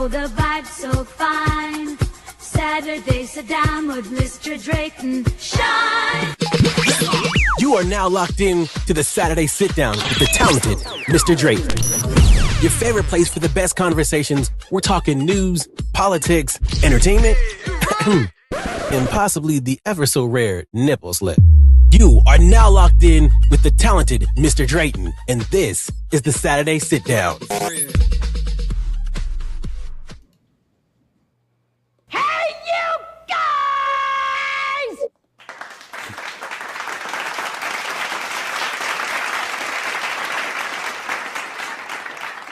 Oh, the vibe's so fine. Saturday, sit down with Mr. Drayton. Shine! You are now locked in to the Saturday Sit Down with the talented Mr. Drayton. Your favorite place for the best conversations. We're talking news, politics, entertainment, and possibly the ever so rare nipple slip. You are now locked in with the talented Mr. Drayton, and this is the Saturday Sit Down. Hey, you guys!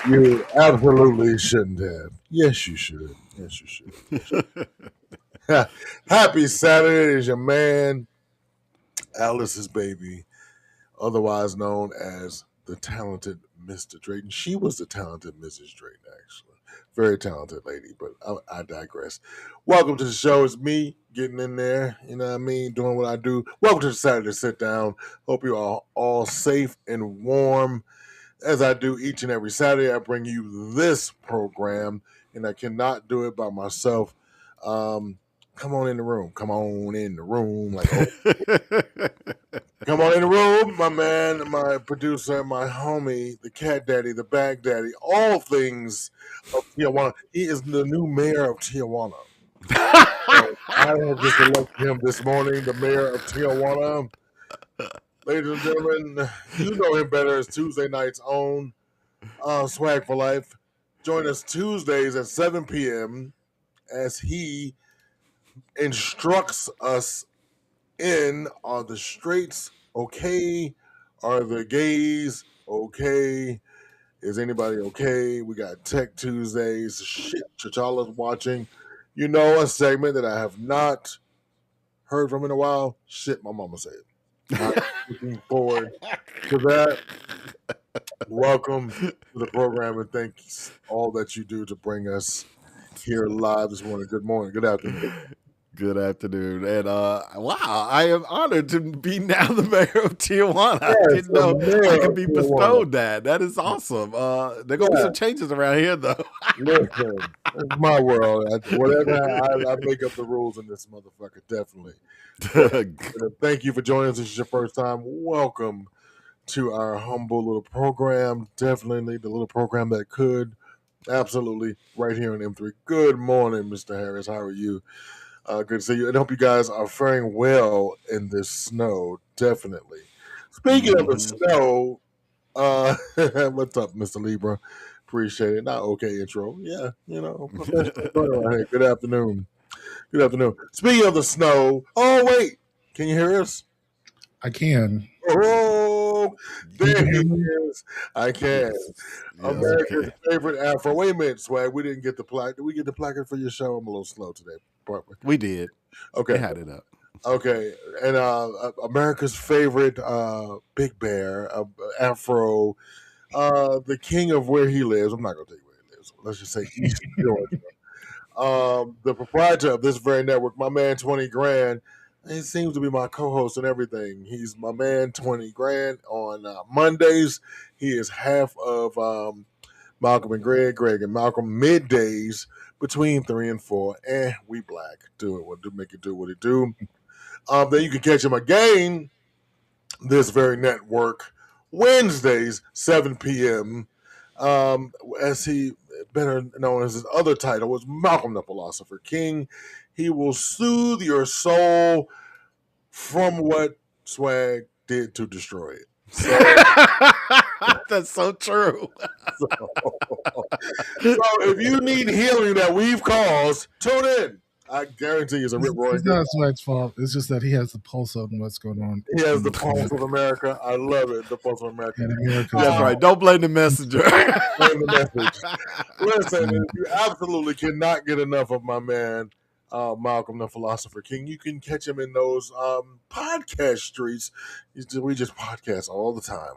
You absolutely shouldn't have. Yes, you should. Yes, you should. Happy Saturday is your man, Alice's baby, otherwise known as the talented Mr. Drayton. She was the talented Mrs. Drayton, actually. Very talented lady, but I digress. Welcome to the show. It's me getting in there, you know what I mean, doing what I do. Welcome to the Saturday Sit Down. Hope you are all safe and warm. As I do each and every Saturday, I bring you this program, and I cannot do it by myself. Come on in the room. Come on in the room. Like, come on in the room, my man, my producer, my homie, the cat daddy, the bag daddy, all things of Tijuana. He is the new mayor of Tijuana. So I have just elected him this morning, the mayor of Tijuana. Ladies and gentlemen, you know him better as Tuesday night's own Swag for Life. Join us Tuesdays at 7 p.m. as he instructs us in, are the straights okay? Are the gays okay? Is anybody okay? We got Tech Tuesdays. Shit, T'Challa's watching. You know, a segment that I have not heard from in a while. Shit, my mama said. I'm looking forward to that. Welcome to the program, and thanks all that you do to bring us here live this morning. Good morning. Good afternoon. Good afternoon. And wow, I am honored to be now the mayor of Tijuana. Yes, I didn't know the mayor I could of be Tijuana. bestowed that. That is awesome. There are going to be some changes around here, though. Listen, it's my world. Whatever I make up the rules in this motherfucker, definitely. Thank you for joining us. This is your first time. Welcome to our humble little program. Definitely the little program that could. Absolutely. Right here on M3. Good morning, Mr. Harris. How are you? Good to see you. And I hope you guys are faring well in this snow. Definitely. Speaking of the snow, what's up, Mr. Libra? Appreciate it. Not okay intro. Yeah, you know. Hey, good afternoon. Good afternoon. Speaking of the snow, oh wait, can you hear us? I can. Oh, there he is. I can. Yes, America's okay. favorite Afro. Wait a minute, Swag. We didn't get the plaque. Did we get the placard for your show? I'm a little slow today. We did. Okay. We had it up. Okay. And America's favorite Big Bear, Afro, the king of where he lives. I'm not going to tell you where he lives. Let's just say East Georgia. The proprietor of this very network, my man 20 Grand. He seems to be my co-host and everything. He's my man 20 Grand on Mondays. He is half of Malcolm and Greg and Malcolm middays between 3 and 4. And we black. Do it. We'll make it do what it do. Then you can catch him again this very network Wednesdays 7 p.m. As he better known as his other title was Malcolm the Philosopher King. He will soothe your soul from what Swag did to destroy it. So, That's so true. so if you need healing that we've caused, tune in. I guarantee it's a rip roaring. It's not Swag's fault. It's just that he has the pulse on what's going on. He has the pulse of America. I love it. The pulse of America. And America's That's right. Don't blame the messenger. Blame the message. Listen, you absolutely cannot get enough of my man, Malcolm the Philosopher King. You can catch him in those podcast streets. We just podcast all the time.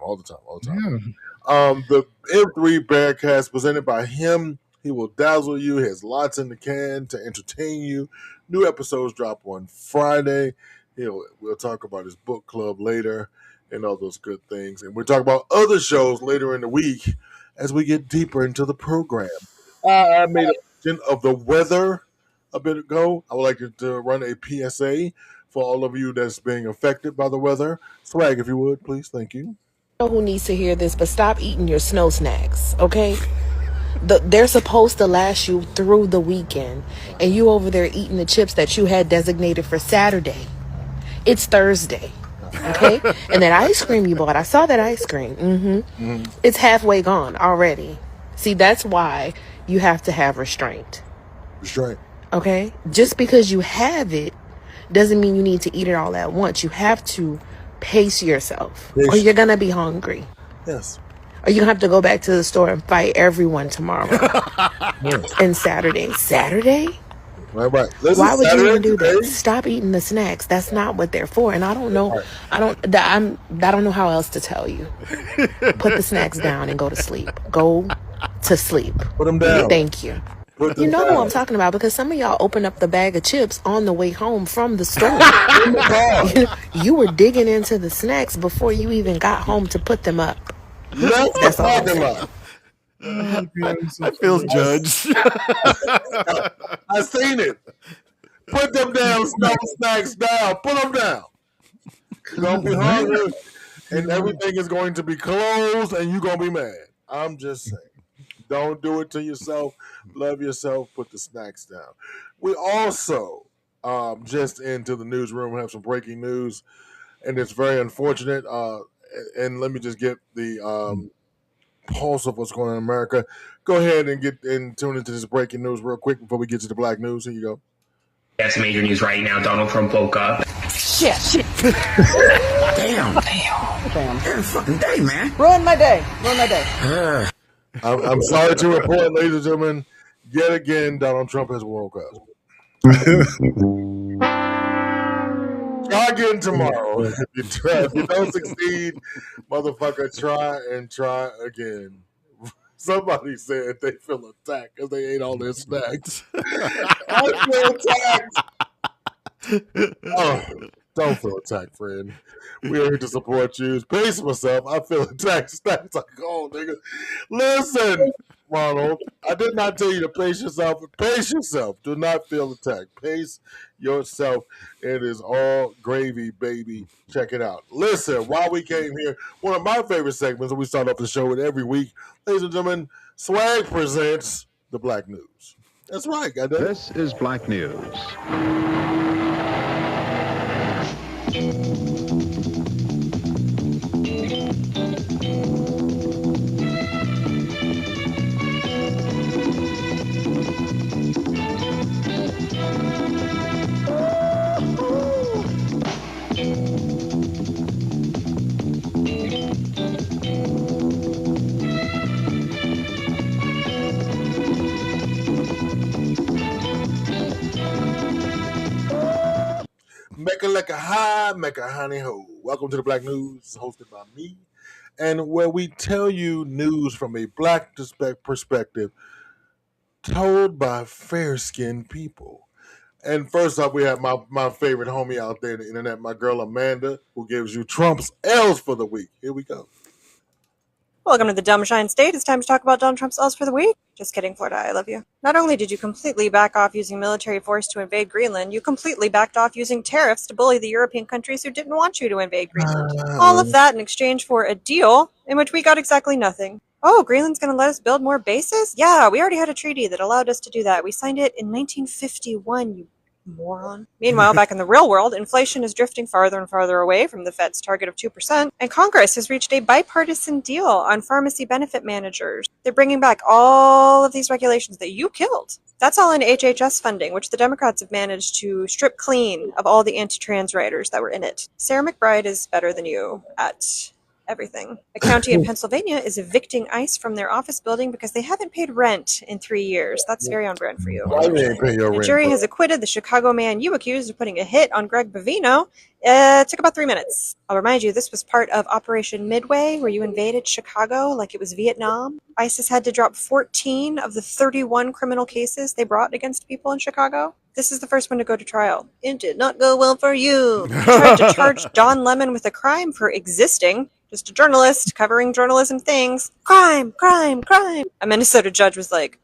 Yeah. The M3 Bearcast presented by him. He will dazzle you. He has lots in the can to entertain you. New episodes drop on Friday. We'll talk about his book club later and all those good things. And we'll talk about other shows later in the week as we get deeper into the program. I made of the weather a bit ago, I would like to run a PSA for all of you that's being affected by the weather. Swag, if you would, please. Thank you. Who needs to hear this, but stop eating your snow snacks, okay? They're supposed to last you through the weekend, and you over there eating the chips that you had designated for Saturday. It's Thursday, okay? And that ice cream you bought, I saw that ice cream. It's halfway gone already. See, that's why you have to have restraint, Restraint. okay? Just because you have it doesn't mean you need to eat it all at once. You have to pace yourself, or you're gonna be hungry. Yes. Or you're gonna have to go back to the store and fight everyone tomorrow. And Saturday. Right. Listen, Why would you Saturday, even do that? today, Stop eating the snacks. That's not what they're for. And I don't know. I don't know how else to tell you. Put the snacks down and go to sleep. Go to sleep. Put them down. Thank you. Put them You know down. who I'm talking about, because some of y'all opened up the bag of chips on the way home from the store. In the car. You were digging into the snacks before you even got home to put them up. Left the That's all I'm parking saying. lot. I feel judged. I seen it. Put them damn snow snacks down. Put them down. You're going to be hungry, and everything is going to be closed, and you're going to be mad. I'm just saying. Don't do it to yourself. Love yourself. Put the snacks down. We also, just into the newsroom, have some breaking news, and it's very unfortunate. And let me just get the pulse of what's going on in America. Go ahead and tune into this breaking news real quick before we get to the black news. Here you go. That's major news right now. Donald Trump woke up. Shit. Damn. Every fucking day, man. Ruin my day. I'm sorry to report, ladies and gentlemen, yet again, Donald Trump has woke up. Try again tomorrow. If you don't succeed, motherfucker, try again. Somebody said they feel attacked because they ate all their snacks. I feel attacked. Oh, don't feel attacked, friend. We are here to support you. Pace myself. I feel attacked. Snacks like, oh, nigga. Listen, Ronald, I did not tell you to pace yourself. Pace yourself. Do not feel attacked. Pace yourself. It is all gravy, baby. Check it out. Listen, while we came here, one of my favorite segments that we start off the show with every week, ladies and gentlemen, Swag presents the Black News. That's right, goddamn. This is Black News. Make a like a high, make a honey ho. Welcome to the Black News, hosted by me, and where we tell you news from a black perspective, told by fair-skinned people. And first up, we have my favorite homie out there on the internet, my girl Amanda, who gives you Trump's L's for the week. Here we go. Welcome to the Dumb Shine State. It's time to talk about Donald Trump's L's for the week. Just kidding, Florida, I love you. Not only did you completely back off using military force to invade Greenland, you completely backed off using tariffs to bully the European countries who didn't want you to invade Greenland. All of that in exchange for a deal in which we got exactly nothing. Oh, Greenland's going to let us build more bases? Yeah, we already had a treaty that allowed us to do that. We signed it in 1951, you moron. Meanwhile, back in the real world, inflation is drifting farther and farther away from the Fed's target of 2%, and Congress has reached a bipartisan deal on pharmacy benefit managers. They're bringing back all of these regulations that you killed. That's all in HHS funding, which the Democrats have managed to strip clean of all the anti-trans writers that were in it. Sarah McBride is better than you at everything. A county in Pennsylvania is evicting ICE from their office building because they haven't paid rent in 3 years. That's very on brand for you. Why they ain't pay your The rent? jury has acquitted the Chicago man you accused of putting a hit on Greg Bavino. It took about 3 minutes. I'll remind you, this was part of Operation Midway, where you invaded Chicago like it was Vietnam. ISIS had to drop 14 of the 31 criminal cases they brought against people in Chicago. This is the first one to go to trial. It did not go well for you. You tried to charge Don Lemon with a crime for existing. Just a journalist covering journalism things. Crime, crime, crime. A Minnesota judge was like,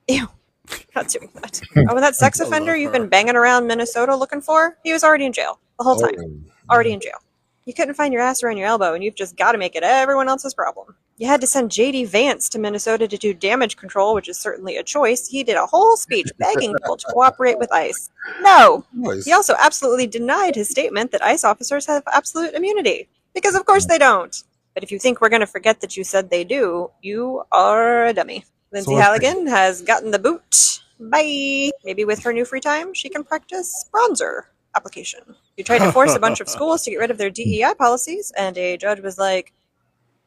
ew, Not doing that. Oh, and that sex offender you've been banging around Minnesota looking for, he was already in jail the whole time. Already in jail. You couldn't find your ass around your elbow, and you've just got to make it everyone else's problem. You had to send J.D. Vance to Minnesota to do damage control, which is certainly a choice. He did a whole speech begging people to cooperate with ICE. No. He also absolutely denied his statement that ICE officers have absolute immunity. Because of course they don't. But if you think we're going to forget that you said they do, you are a dummy. Lindsay Halligan has gotten the boot. Bye. Maybe with her new free time, she can practice bronzer application. You tried to force a bunch of schools to get rid of their DEI policies, and a judge was like,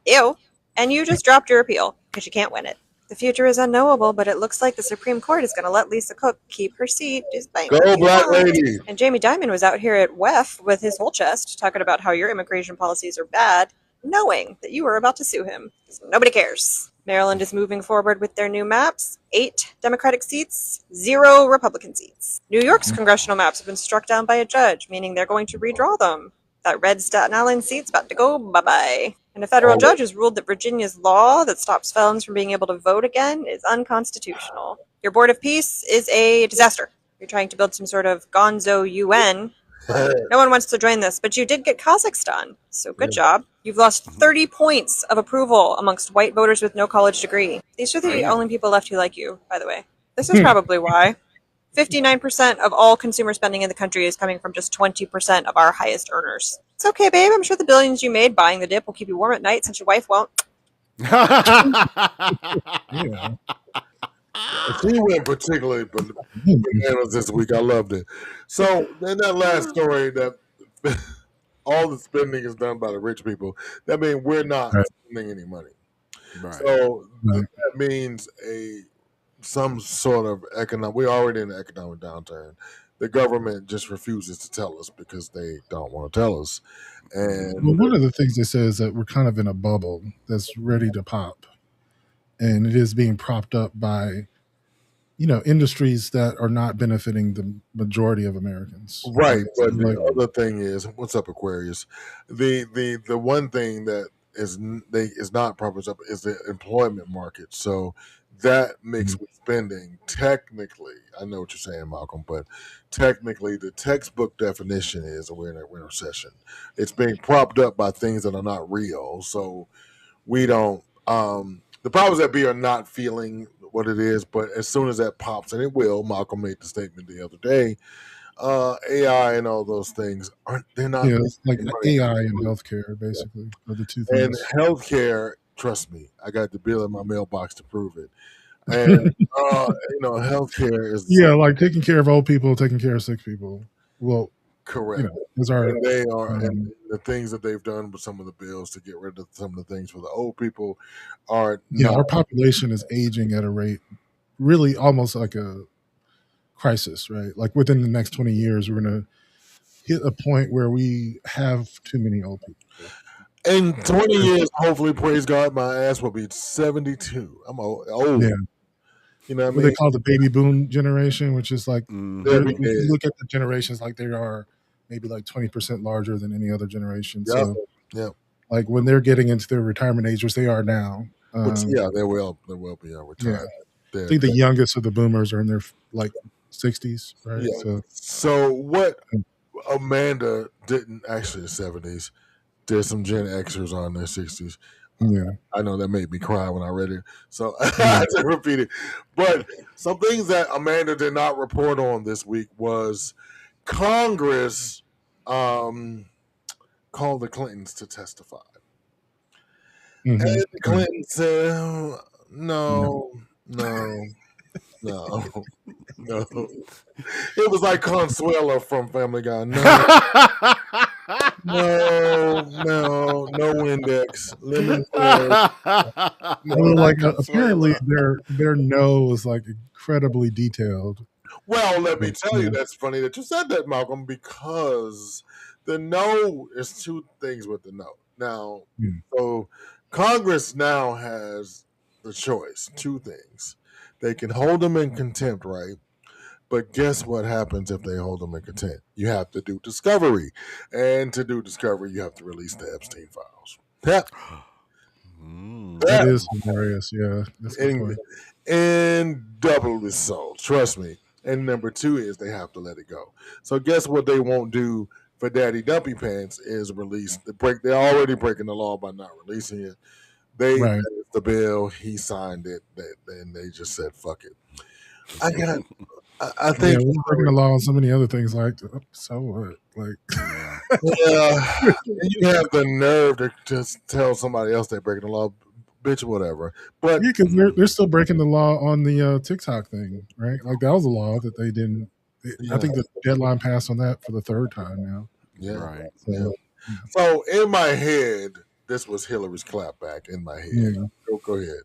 ew. And you just dropped your appeal, because you can't win it. The future is unknowable, but it looks like the Supreme Court is going to let Lisa Cook keep her seat. Go, Black lady. And Jamie Dimon was out here at WEF with his whole chest, talking about how your immigration policies are bad, knowing that you were about to sue him. So nobody cares. Maryland is moving forward with their new maps. 8 Democratic seats, 0 Republican seats. New York's congressional maps have been struck down by a judge, meaning they're going to redraw them. That red Staten Island seat's about to go bye-bye. And a federal judge has ruled that Virginia's law that stops felons from being able to vote again is unconstitutional. Your Board of Peace is a disaster. You're trying to build some sort of gonzo UN. No one wants to join this, but you did get Kazakhstan, so good job. You've lost 30 points of approval amongst white voters with no college degree. These are the only people left who like you, by the way. This is probably why. 59% of all consumer spending in the country is coming from just 20% of our highest earners. It's okay, babe. I'm sure the billions you made buying the dip will keep you warm at night since your wife won't. Yeah. She went particularly bananas this week. I loved it. So in that last story, that all the spending is done by the rich people. That means we're not spending any money. Right. So that means some sort of economic. We're already in an economic downturn. The government just refuses to tell us because they don't want to tell us. And well, one of the things they say is that we're kind of in a bubble that's ready to pop, and it is being propped up by, industries that are not benefiting the majority of Americans. Right, but the other thing is, what's up, Aquarius? The one thing that is not propped up is the employment market. So that mixed with spending, technically, I know what you're saying, Malcolm, but technically the textbook definition is we're in a recession. It's being propped up by things that are not real. So we don't, the powers that be are not feeling what it is, but as soon as that pops, and it will, Malcolm made the statement the other day, AI and all those things they're not. Yeah, it's like AI and healthcare, basically, are the two things. And healthcare, trust me, I got the bill in my mailbox to prove it. And healthcare is like taking care of old people, taking care of sick people. Well, correct. And they are, and the things that they've done with some of the bills to get rid of some of the things for the old people are. Our population is aging at a rate, really almost like a crisis, right? Like within the next 20 years, we're going to hit a point where we have too many old people. In 20 years, hopefully, praise God, my ass will be 72. I'm old. Yeah. You know what I mean? They call the baby boom generation, which is like, you look at the generations like they are maybe like 20% larger than any other generation. Yep. So, like when they're getting into their retirement age, which they are now. They will be retired. Yeah. I think the youngest of the boomers are in their like 60s, right? Yeah. So what Amanda didn't actually the 70s. There's some Gen Xers on their 60s. Yeah, I know that made me cry when I read it, so I had to repeat it. But some things that Amanda did not report on this week was Congress called the Clintons to testify, and the Clintons said, "No." It was like Consuelo from Family Guy. No Windex. Lemon. Apparently their no is like incredibly detailed. Well, let me tell you, that's funny that you said that, Malcolm, because the no is two things with the no. Now, so Congress now has the choice, two things. They can hold them in contempt, right? But guess what happens if they hold them in contempt? You have to do discovery. And to do discovery, you have to release the Epstein files. That is hilarious, yeah. That's and doubly so. Trust me. And number 2 is they have to let it go. So guess what they won't do for Daddy Dumpy Pants is release the break. They're already breaking the law by not releasing it. They Right. passed the bill. He signed it. Then they just said, "Fuck it." I think Yeah, we're breaking the law on so many other things. Like, so what? Like, yeah, you have the nerve to just tell somebody else they're breaking the law, bitch, whatever. But yeah, because they're still breaking the law on the TikTok thing, right? Like that was a law that they didn't. I think the deadline passed on that for the 3rd time now. Yeah, Right. So in my head, this was Hillary's clapback. In my head, Yeah. go ahead.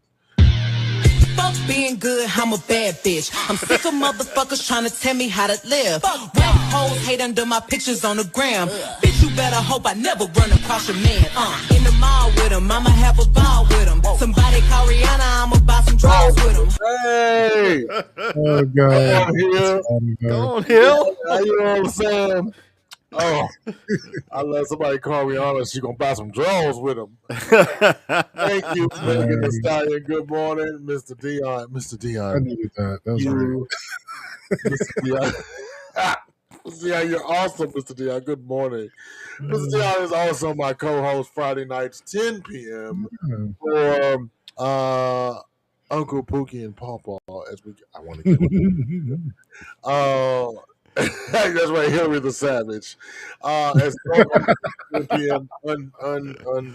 Fuck being good, I'm a bad bitch. I'm sick of motherfuckers trying to tell me how to live. Whack hoes hate under my pictures on the gram. Bitch, you better hope I never run across your man. In the mall with him, I'ma have a ball with him. Somebody call Rihanna, I'ma buy some drawers with him. Hey, Oh God. Go on, Hill. You know what I'm saying? Oh, I let somebody call me on, she gonna buy some drawers with him. Thank you, Megan Thee Stallion. Good morning, Mr. Dion. Mr. I Dion, needed that. That was great. Mr. Dion. Mr. Dion, you're awesome, Mr. Dion. Good morning. Mr. Dion is also my co-host Friday nights, 10 p.m. for Uncle Pookie and Pawpaw. I want to get that's right, Hillary the Savage. As 10 p.m.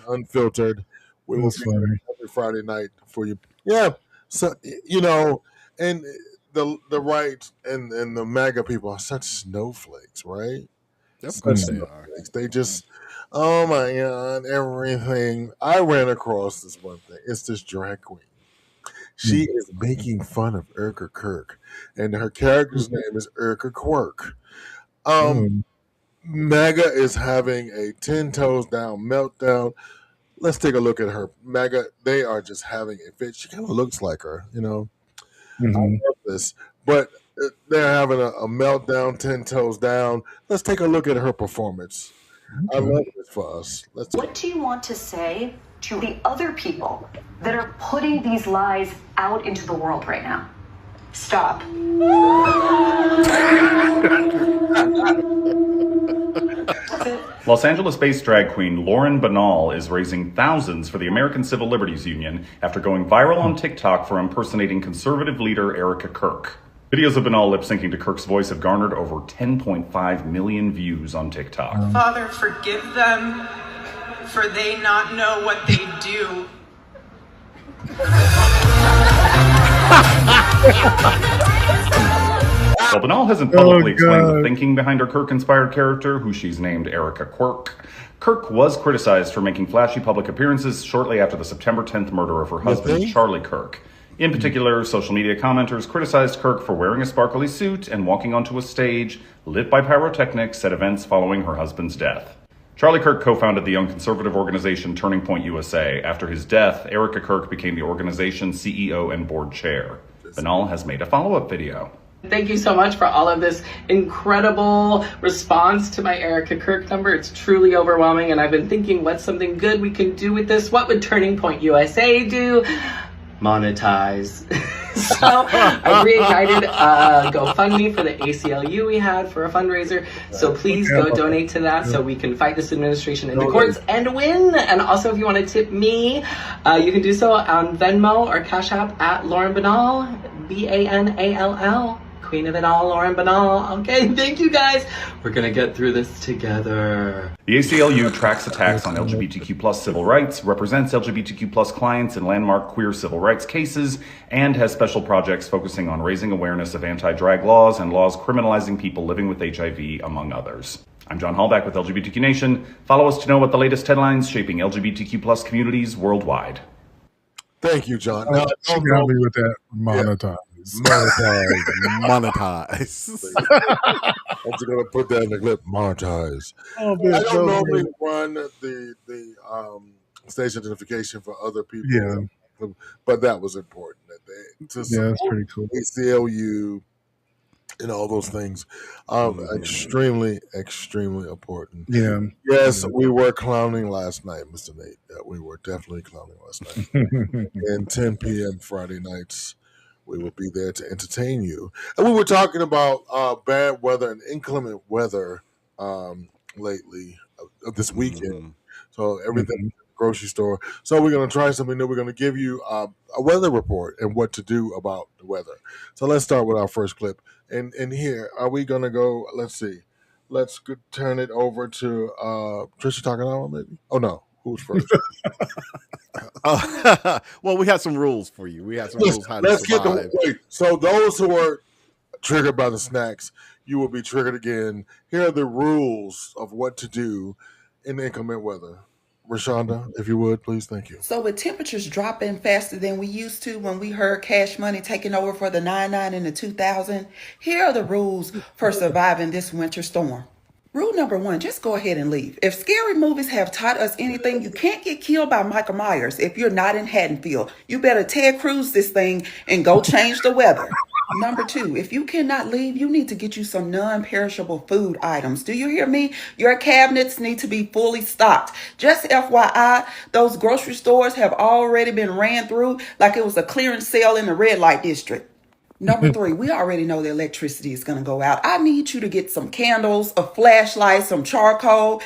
Unfiltered. We will That's be funny. there every Friday night for you. Yeah. So and the right and the MAGA people are such snowflakes, right? Of Such course they are. snowflakes. They just, oh my God, everything. I ran across this one thing. It's this drag queen. She is making fun of Erica Kirk, and her character's name is Erica Quirk. MAGA is having a 10 toes down meltdown. Let's take a look at her. MAGA, they are just having a fit. She kind of looks like her, I love this. But they're having a meltdown, 10 toes down. Let's take a look at her performance. I love this for us. What do you want to say to the other people that are putting these lies out into the world right now? Stop. Los Angeles-based drag queen Lauren Banal is raising thousands for the American Civil Liberties Union after going viral on TikTok for impersonating conservative leader Erica Kirk. Videos of Banal lip-syncing to Kirk's voice have garnered over 10.5 million views on TikTok. Father, forgive them, for they not know what they do. While Banal hasn't publicly explained the thinking behind her Kirk-inspired character, who she's named Erica Quirk, Kirk was criticized for making flashy public appearances shortly after the September 10th murder of her husband, Charlie Kirk. In particular, social media commenters criticized Kirk for wearing a sparkly suit and walking onto a stage lit by pyrotechnics at events following her husband's death. Charlie Kirk co-founded the young conservative organization Turning Point USA. After his death, Erica Kirk became the organization's CEO and board chair. Banal has made a follow-up video. Thank you so much for all of this incredible response to my Erica Kirk number. It's truly overwhelming, and I've been thinking, what's something good we can do with this? What would Turning Point USA do? Monetize. So I reignited a GoFundMe for the ACLU we had for a fundraiser. So please go donate to that so we can fight this administration in the courts and win. And also, if you want to tip me, you can do so on Venmo or Cash App at Lauren Banal, Banall. Queen of it all, Lauren Banal. Okay, thank you guys. We're gonna get through this together. The ACLU tracks attacks on LGBTQ plus civil rights, represents LGBTQ plus clients in landmark queer civil rights cases, and has special projects focusing on raising awareness of anti-drag laws and laws criminalizing people living with HIV, among others. I'm John Hallback with LGBTQ Nation. Follow us to know about the latest headlines shaping LGBTQ plus communities worldwide. Thank you, John. She got me with that monetize. Monetize. I'm just gonna put that in the clip. Monetize. Oh, I don't normally run the station identification for other people, but that was important. That they to that's pretty cool. ACLU and all those things, extremely important. Yeah. Yes, we were clowning last night, Mr. Nate. We were definitely clowning last night. And 10 p.m. Friday nights We will be there to entertain you. And we were talking about bad weather and inclement weather lately this weekend. So everything grocery store. So we're going to try something new. We're going to give you a weather report and what to do about the weather. So let's start with our first clip. And here, are we going to go? Let's see. Let's turn it over to Trisha Takanawa, maybe. Oh no, who's first? Well, we have some rules for you. We have some rules how to Let's get survive. wait. So those who are triggered by the snacks, you will be triggered again. Here are the rules of what to do in inclement weather. Rashonda, if you would, please, thank you. So with temperatures dropping faster than we used to when we heard Cash Money taking over for the 99 and the 2000, here are the rules for surviving this winter storm. Rule number 1, just go ahead and leave. If scary movies have taught us anything, you can't get killed by Michael Myers if you're not in Haddonfield. You better Ted Cruz this thing and go change the weather. Number 2, if you cannot leave, you need to get you some non-perishable food items. Do you hear me? Your cabinets need to be fully stocked. Just FYI, those grocery stores have already been ran through like it was a clearance sale in the red light district. Number 3, we already know the electricity is going to go out. I need you to get some candles, a flashlight, some charcoal.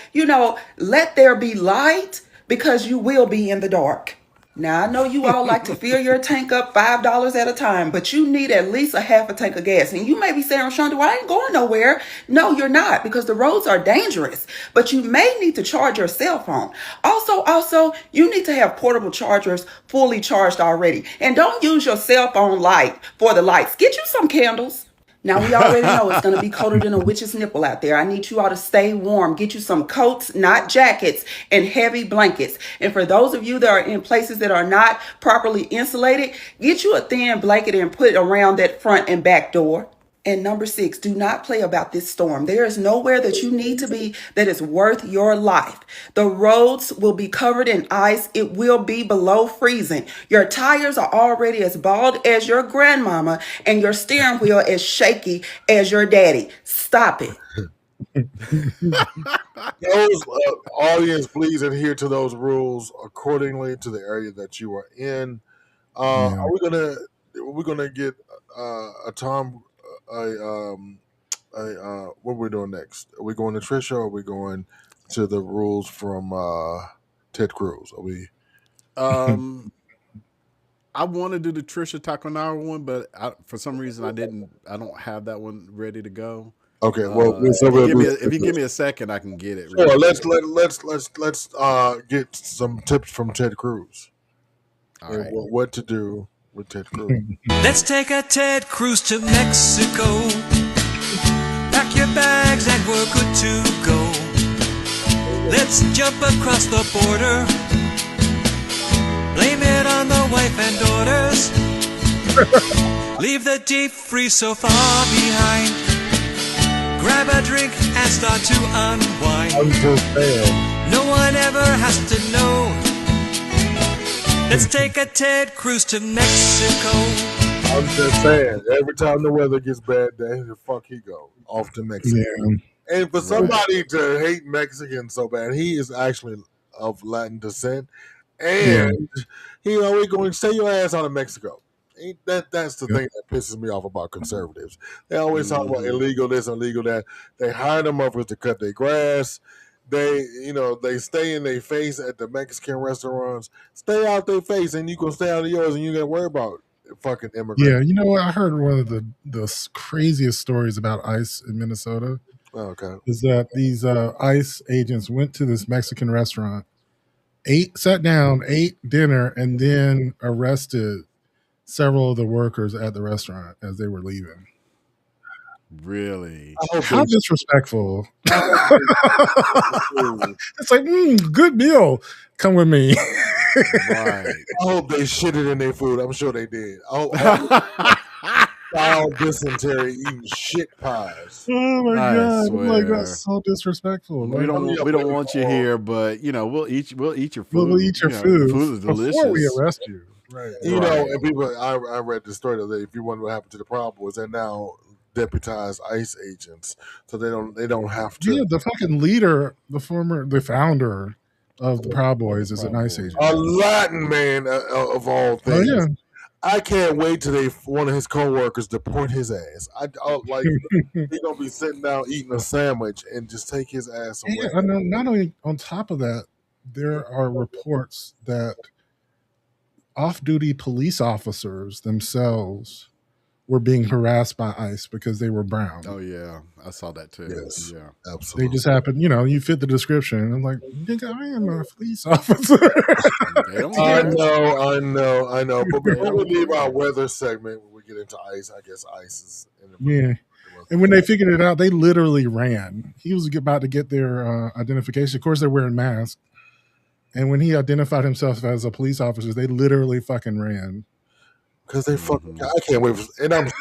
Let there be light because you will be in the dark. Now, I know you all like to fill your tank up $5 at a time, but you need at least a half a tank of gas. And you may be saying, Rashonda, well, I ain't going nowhere. No, you're not, because the roads are dangerous. But you may need to charge your cell phone. Also, you need to have portable chargers fully charged already. And don't use your cell phone light for the lights. Get you some candles. Now, we already know it's going to be colder than a witch's nipple out there. I need you all to stay warm. Get you some coats, not jackets, and heavy blankets. And for those of you that are in places that are not properly insulated, get you a thin blanket and put it around that front and back door. And number 6, do not play about this storm. There is nowhere that you need to be that is worth your life. The roads will be covered in ice. It will be below freezing. Your tires are already as bald as your grandmama and your steering wheel as shaky as your daddy. Stop it. Those audience, please adhere to those rules accordingly to the area that you are in. Are we gonna get a Tom? What we're doing next? Are we going to Trisha or are we going to the rules from Ted Cruz? Are we? I want to do the Trisha Takanawa one, but for some reason I don't have that one ready to go. Okay, well, if you give me a second, I can get it. Sure, let's get some tips from Ted Cruz. All right. What to do with Ted Cruz? Let's take a Ted Cruz to Mexico. Pack your bags and we're good to go. Let's jump across the border. Blame it on the wife and daughters. Leave the deep freeze so far behind. Grab a drink and start to unwind. No one ever has to know. Let's take a Ted Cruz to Mexico. I'm just saying, every time the weather gets bad, the fuck he go off to Mexico. Yeah. And for somebody to hate Mexicans so bad, he is actually of Latin descent, and we're going to stay your ass out of Mexico. That's the thing that pisses me off about conservatives. They always talk about illegal this, illegal that. They hire them up to cut their grass. They stay in their face at the Mexican restaurants. Stay out their face, and you can stay out of yours, and you got to worry about fucking immigrants. Yeah, you know what? I heard one of the craziest stories about ICE in Minnesota. Okay, is that these ICE agents went to this Mexican restaurant, sat down, ate dinner, and then arrested several of the workers at the restaurant as they were leaving. Really? How disrespectful. It's like, good meal. Come with me. Right. I hope they shitted in their food. I'm sure they did. Foul dysentery eating shit pies. Oh my God. I'm like, that's so disrespectful. We don't want you here, but we'll eat your food. We'll eat your food. Food is delicious. Before we arrest you. Right. And people, I read the story that if you wonder what happened to the Proud Boys, they're now deputized ICE agents, so they don't have to. Yeah, the fucking leader, the founder of the Proud Boys is an ICE agent. A Latin man of all things. Oh, yeah. I can't wait till one of his coworkers deport his ass. I like he gonna be sitting down eating a sandwich and just take his ass away. Yeah, I know. Not only on top of that, there are reports that off-duty police officers themselves were being harassed by ICE because they were brown. Oh yeah, I saw that too. Yes, yeah, absolutely. They just happened, you fit the description. I'm like, nigga, I am a police officer. I know. But before we leave our weather segment, when we get into ICE, I guess ICE is in the Yeah. And when they figured it out, they literally ran. He was about to get their identification. Of course, they're wearing masks. And when he identified himself as a police officer, they literally fucking ran. Because they fucking, I can't wait and I'm not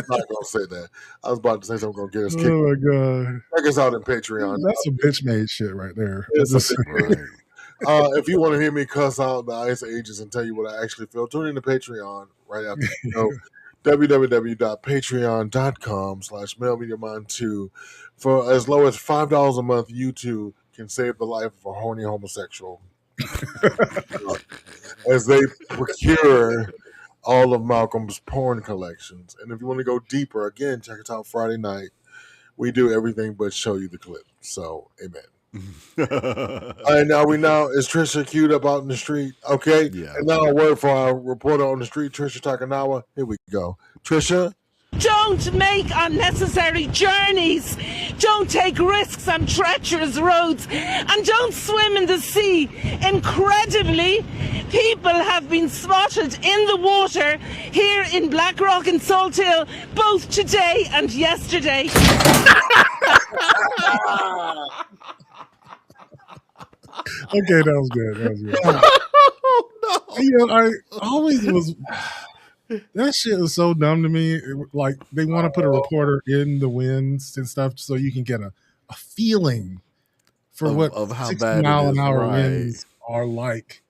gonna say that. I was about to say something gonna get us kicked. Oh my god! Check us out in Patreon. That's some bitch made shit right there. If you want to hear me cuss out the ICE agents and tell you what I actually feel, tune in to Patreon right after the show. www.patreon.com/MaleMediaMind2. For as low as $5 a month, you too can save the life of a horny homosexual as they procure all of Malcolm's porn collections. And if you want to go deeper, again, check us out Friday night. We do everything but show you the clip. So, amen. All right, now is Trisha queued up out in the street? Okay. Yeah. And now a word for our reporter on the street, Trisha Takanawa. Here we go. Trisha? Don't make unnecessary journeys. Don't take risks on treacherous roads. And don't swim in the sea. Incredibly, people have been spotted in the water here in Blackrock and Salt Hill both today and yesterday. Okay, that was good. I always was. That shit is so dumb to me. Like they want to put a reporter in the winds and stuff so you can get a feeling for what of how 60 bad mile it an is, hour right. winds are like.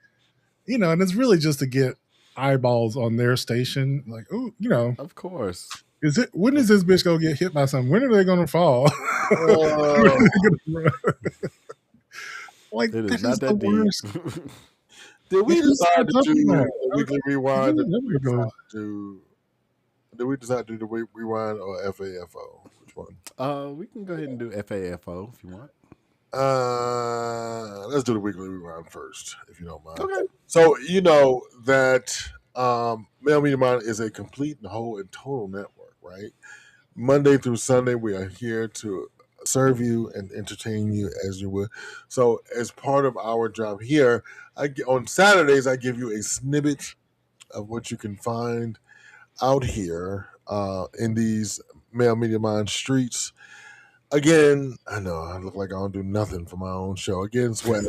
And it's really just to get eyeballs on their station. Like, oh, of course. When is this bitch gonna get hit by something? When are they gonna fall? Like It is that not is the that deep. worst. Did we decide to do that? the weekly rewind? Did we decide to do the weekly rewind or FAFO? Which one? We can go ahead and do FAFO if you want. Let's do the weekly rewind first, if you don't mind. Okay. So you know that Male Media Mind is a complete and whole and total network, right? Monday through Sunday, we are here to serve you and entertain you as you would. So as part of our job here, on Saturdays, I give you a snippet of what you can find out here in these Male Media Mind streets. Again, I know I look like I don't do nothing for my own show. Again, Swag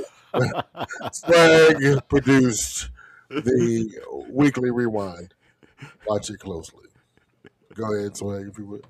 produced the weekly rewind. Watch it closely. Go ahead, Swag, if you would.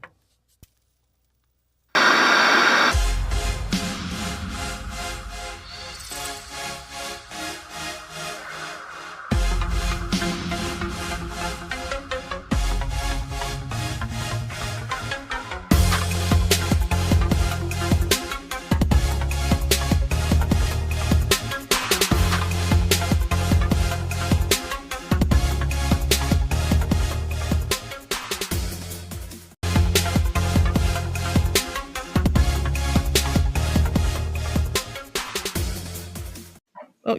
Oh,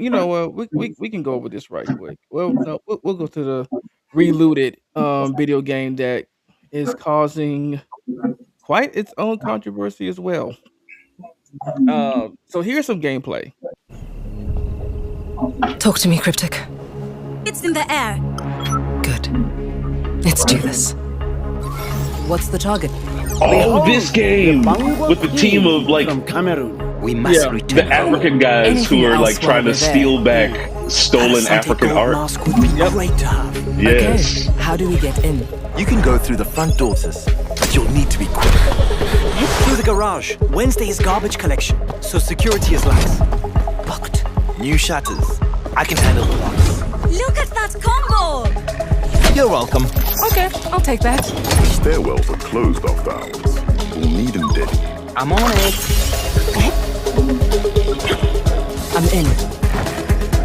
we can go over this right quick. Well, no, we'll go to the relooted video game that is causing quite its own controversy as well. So here's some gameplay. Talk to me, Cryptic. It's in the air. Good. Let's do this. What's the target? Oh, this game with the team of from Cameroon. We must return the African guys who are like trying to steal back stolen African art. Mask would be great to have. Yes. Okay, how do we get in? You can go through the front doors, but you'll need to be quick. Through the garage. Wednesday is garbage collection, so security is lax. Locked. New shutters. I can handle the locks. Look at that combo! You're welcome. Okay, I'll take that. Stairwells are closed after hours. We'll need them dead. I'm on it. I'm in.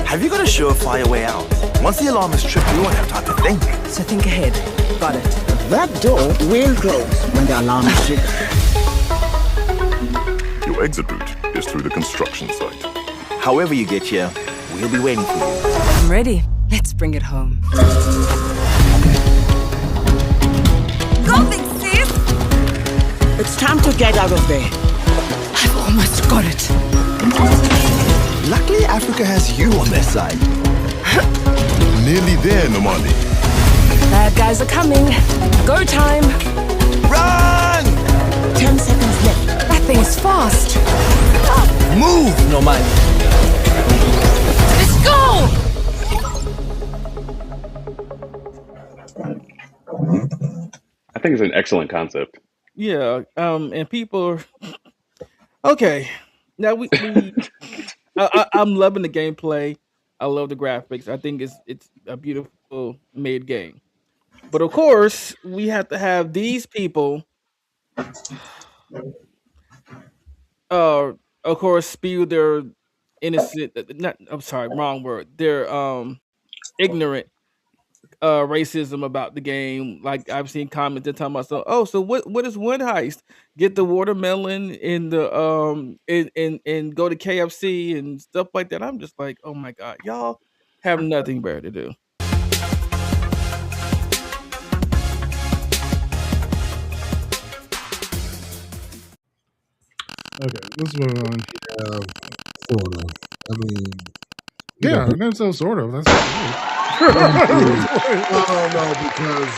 Have you got a surefire way out? Once the alarm is tripped, we won't have time to think. So think ahead. Got it. That door will close when the alarm is triggered. Your exit route is through the construction site. However you get here, we'll be waiting for you. I'm ready. Let's bring it home. Go, big sis! It's time to get out of there. I've almost got it. Luckily, Africa has you on their side. Nearly there, Nomadi. Bad guys are coming. Go time. Run! 10 seconds left. That thing is fast. Move, Nomadi. Let's go! I think it's an excellent concept. Yeah, and people are okay. Now I'm loving the gameplay. I love the graphics. I think it's a beautiful made game. But of course, we have to have these people of course spew their innocent wrong word. Their ignorant racism about the game. Like I've seen comments that talking about so what is Wood Heist? Get the watermelon in the and go to KFC and stuff like that. I'm just like, oh my god, y'all have nothing better to do. Okay, let's move on. Sort of. I mean, Yeah, that's so sort of. That's no, because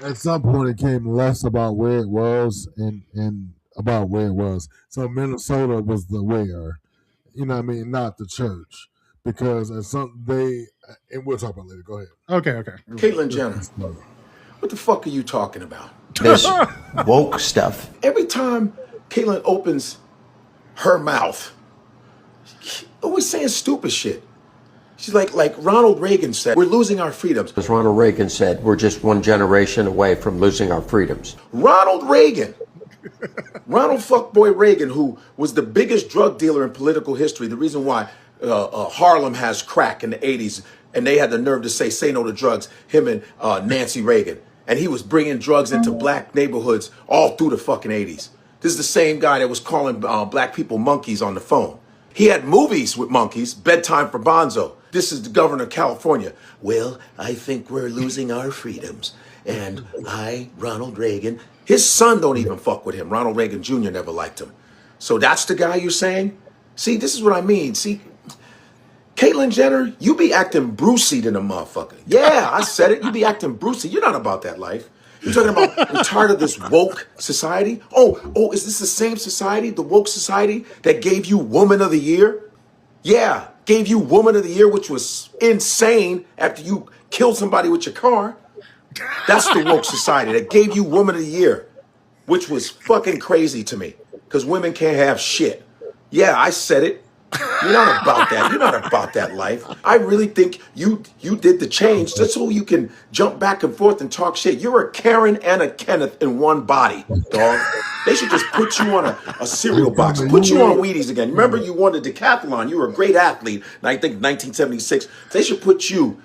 at some point it came less about where it was and about where it was. So Minnesota was the where, you know what I mean, not the church. Because at some and we'll talk about it later. Go ahead. Okay. Caitlyn Jenner, what the fuck are you talking about? This woke stuff. Every time Caitlyn opens her mouth, always saying stupid shit. She's like Ronald Reagan said, we're losing our freedoms. As Ronald Reagan said, we're just one generation away from losing our freedoms. Ronald Reagan. Ronald fuckboy Reagan, who was the biggest drug dealer in political history. The reason why Harlem has crack in the 80s, and they had the nerve to say no to drugs, him and Nancy Reagan. And he was bringing drugs into black neighborhoods all through the fucking 80s. This is the same guy that was calling black people monkeys on the phone. He had movies with monkeys, Bedtime for Bonzo. This is the governor of California. Well, I think we're losing our freedoms. And Ronald Reagan, his son don't even fuck with him. Ronald Reagan Jr. never liked him. So that's the guy you're saying? See, this is what I mean. See, Caitlyn Jenner, you be acting Brucey than a motherfucker. Yeah, I said it. You be acting Brucey. You're not about that life. You're talking about we're tired of this woke society. Oh, is this the same society, the woke society that gave you Woman of the Year? Yeah, gave you Woman of the Year, which was insane after you killed somebody with your car. That's the woke society that gave you Woman of the Year, which was fucking crazy to me because women can't have shit. Yeah, I said it. You're not about that. You're not about that life. I really think you did the change just so you can jump back and forth and talk shit. You're a Karen and a Kenneth in one body, dog. They should just put you on a cereal box. Put you on Wheaties again. Remember you won the decathlon. You were a great athlete. And I think 1976. They should put you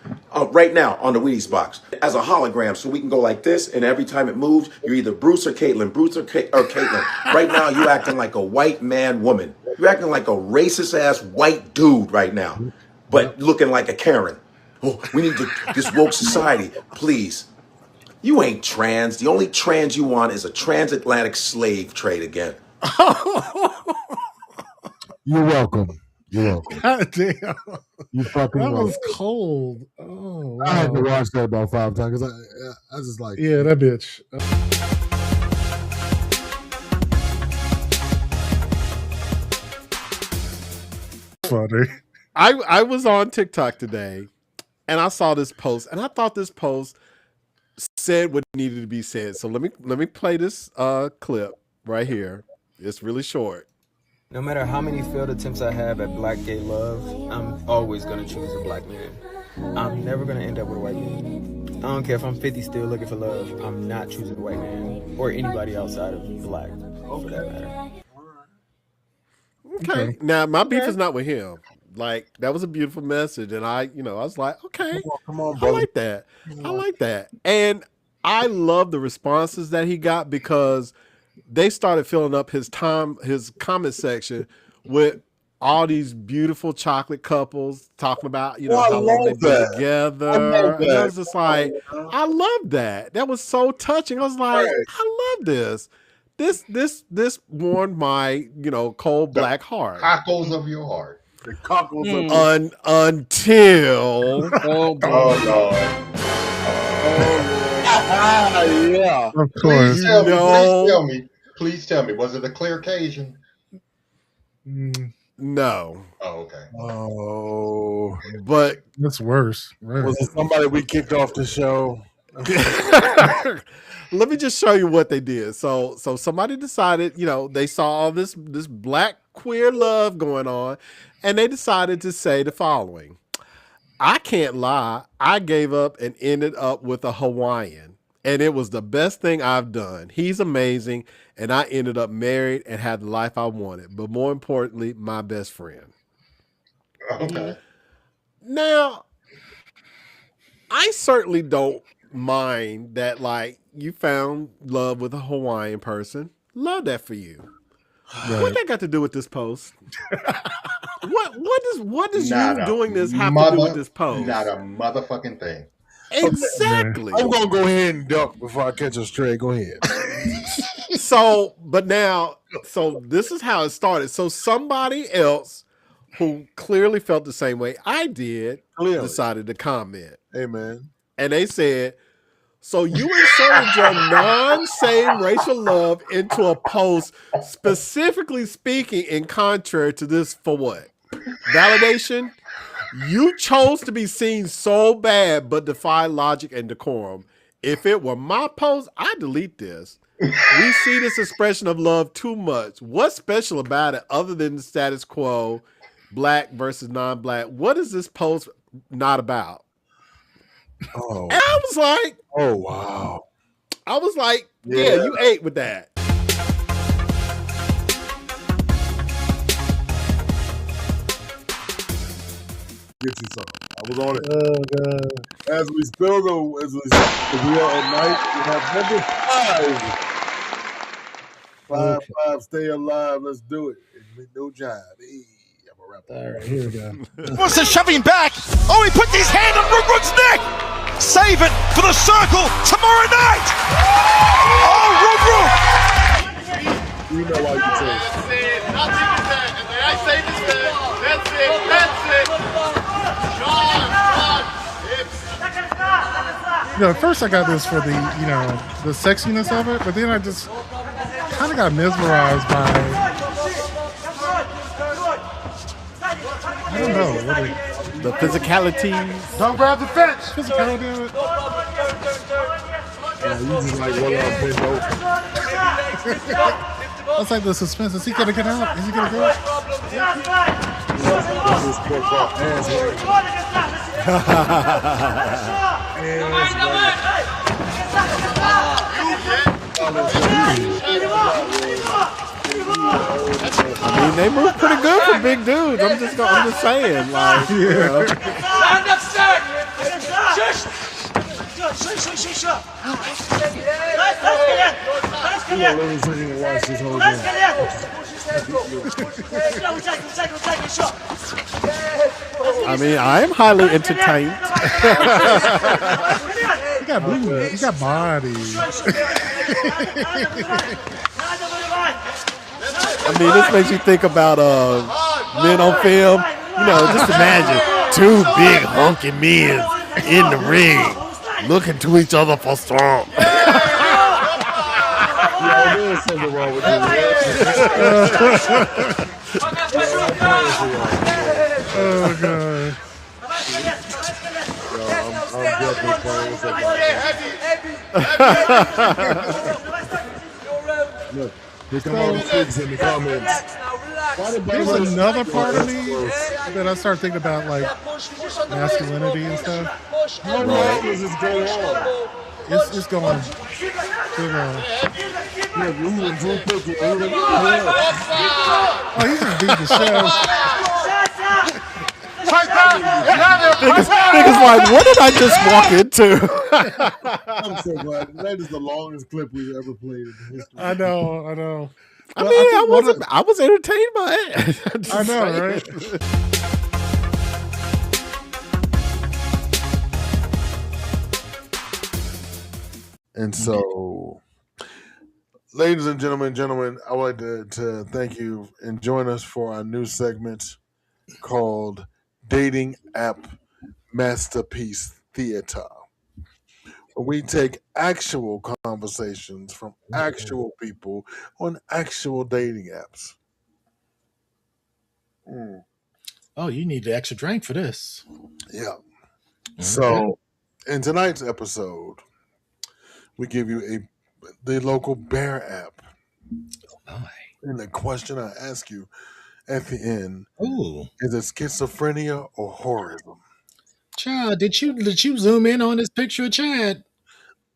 right now on the Wheaties box as a hologram so we can go like this. And every time it moves, you're either Bruce or Caitlyn. Bruce or Caitlyn. Right now, you're acting like a white man woman. You're acting like a racist-ass white dude right now, but looking like a Karen. Oh, we need this woke society, please. You ain't trans. The only trans you want is a transatlantic slave trade again. You're welcome. You're welcome. God damn. You fucking That welcome. was cold. Oh, I had to wow. watch that about 5 times because I just like. Yeah, that bitch. Funny. I was on TikTok today and I saw this post and I thought this post said what needed to be said. So let me play this clip right here. It's really short. No matter how many failed attempts I have at black gay love, I'm always gonna choose a black man. I'm never gonna end up with a white man. I don't care if I'm 50 still looking for love. I'm not choosing a white man or anybody outside of black for that matter. Okay. Now my beef is not with him. Like that was a beautiful message, and I was like, okay, come on, I brother. like that. I like that, and I love the responses that he got because they started filling up his comment section with all these beautiful chocolate couples talking about how long they've been together. And I was just like, I love that. That was so touching. I was like, I love this. This warmed my cold black heart. Cockles of your heart. The cockles of until oh Lord. Yeah. Of course. Please tell me, was it a clear occasion? No. Oh, okay. Oh, but that's worse. Right? Was it somebody we kicked off the show? Let me just show you what they did. So somebody decided, they saw all this black queer love going on, and they decided to say the following: I can't lie, I gave up and ended up with a Hawaiian, and it was the best thing I've done. He's amazing, and I ended up married and had the life I wanted, but more importantly, my best friend. Okay. Now, I certainly don't mind that, like, you found love with a Hawaiian person. Love that for you. Right. What that got to do with this post? what does Not you a doing this have to do with this post? Not a motherfucking thing. Exactly. I'm gonna go ahead and duck before I catch a stray. Go ahead. So this is how it started. So somebody else who clearly felt the same way I did decided to comment. Amen. And they said, so you inserted your non-same racial love into a post specifically speaking in contrary to this for what? Validation? You chose to be seen so bad but defy logic and decorum. If it were my post, I'd delete this. We see this expression of love too much. What's special about it other than the status quo, black versus non-black? What is this post not about? Oh. And I was like, oh wow. I was like, yeah, you ate with that. Get you some. I was on it. Oh god. As we are at night, we have number 5. 5, stay alive. Let's do it. No jive. Hey, I'm a rapper. All right, here we go. Wants to shove him back. Oh, he put his hand on Rookwood's neck. Save it for the circle tomorrow night. Oh, Rookwood. You know why you say it. That's it. Not even that. And when I say this, that's it. That's it. Sean, At first I got this for the the sexiness of it, but then I just kind of got mesmerized by, I don't know, the physicality. don't grab the fence. Physicality of it. Yeah, you just like one up bend over. That's like the suspense. Is he gonna get out? Is he gonna go? I mean, they move pretty good for big dudes. I'm just saying, like, Stand up, stand. Shush. I mean, I am highly entertained. He got booty. He got body. I mean, this makes you think about men on film. Just imagine 2 big hunky men in the ring looking to each other for strong. Yeah, there's something wrong with you. Oh god. I'm definitely playing with Look, here come all the freaks in the comments. There's another part of me that I start thinking about, like masculinity and stuff. How long does this go on? It's going too long. Oh, he's just beating the shell. Niggas like, what did I just walk into? I'm so glad. That is the longest clip we've ever played in history. I know. I mean, I was entertained by it. I know, right? And so, ladies and gentlemen, I would like to thank you and join us for our new segment called Dating App Masterpiece Theater. We take actual conversations from actual people on actual dating apps. Oh, you need the extra drink for this. Yeah. So, in tonight's episode, we give you the local bear app. And the question I ask you at the end is it schizophrenia or horrorism? Chad, did you zoom in on this picture of Chad?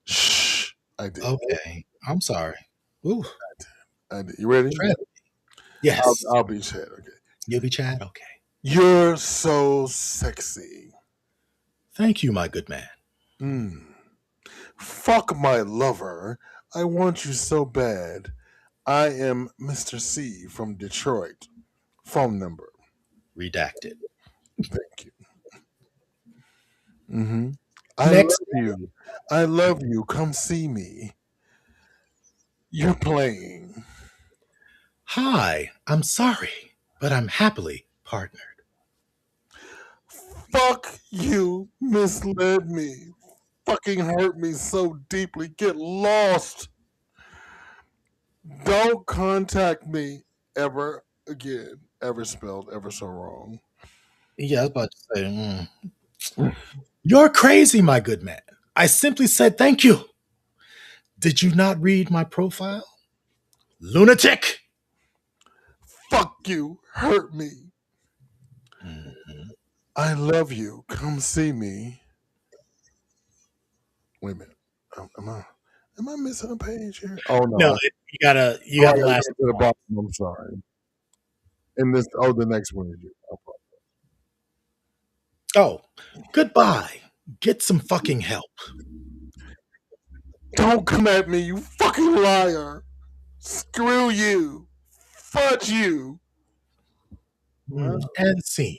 Shh, I did. Okay, I'm sorry. Ooh, I did. You ready? Chad. Yes, I'll be Chad. Okay, you'll be Chad. Okay. You're so sexy. Thank you, my good man. Fuck my lover. I want you so bad. I am Mr. C from Detroit. Phone number. Redacted. Thank you. I love you. Come see me. You're playing. Hi, I'm sorry, but I'm happily partnered. Fuck you. Misled me. Fucking hurt me so deeply. Get lost. Don't contact me ever again. Ever spelled ever so wrong. Yeah, I was about to say, You're crazy, my good man. I simply said thank you. Did you not read my profile? Lunatic! Fuck you. Hurt me. I love you. Come see me. Wait a minute. Am I missing a page here? Oh no. No, you got the last to the bottom. I'm sorry. And this the next one is you. Oh, goodbye. Get some fucking help. Don't come at me, you fucking liar. Screw you. Fudge you. And scene.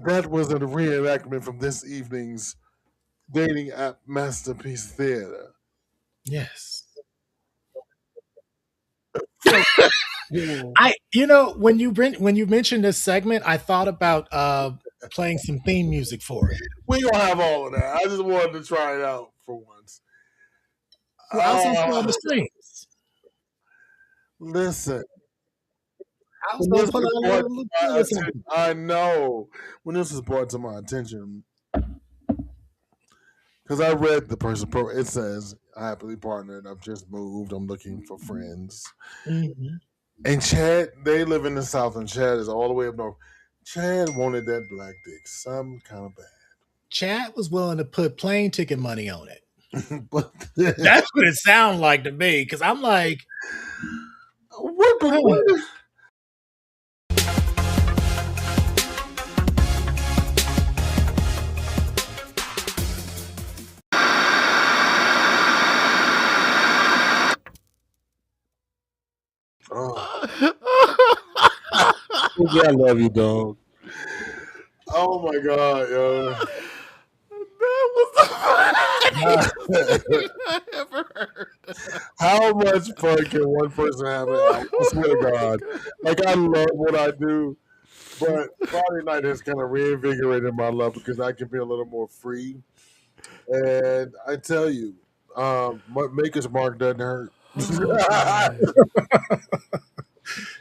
That was a reenactment from this evening's dating app Masterpiece Theater. Yes. When you mentioned this segment, I thought about playing some theme music for it. We don't have all of that. I just wanted to try it out for once. Well, I was on the strings. Listen. I know. When this was brought to my attention, because I read the person, it says, happily partnered, I've just moved, I'm looking for friends. Mm-hmm. And Chad, they live in the South, and Chad is all the way up north. Chad wanted that black dick some kind of bad. Chad was willing to put plane ticket money on it. But that's what it sounded like to me, because I'm like, what the I love you, dog. Oh my god, yo. That was the funniest thing I ever heard. How much fun can one person have? I swear to God. Like, I love what I do, but Friday night has kind of reinvigorated my love because I can be a little more free. And I tell you, Maker's Mark doesn't hurt.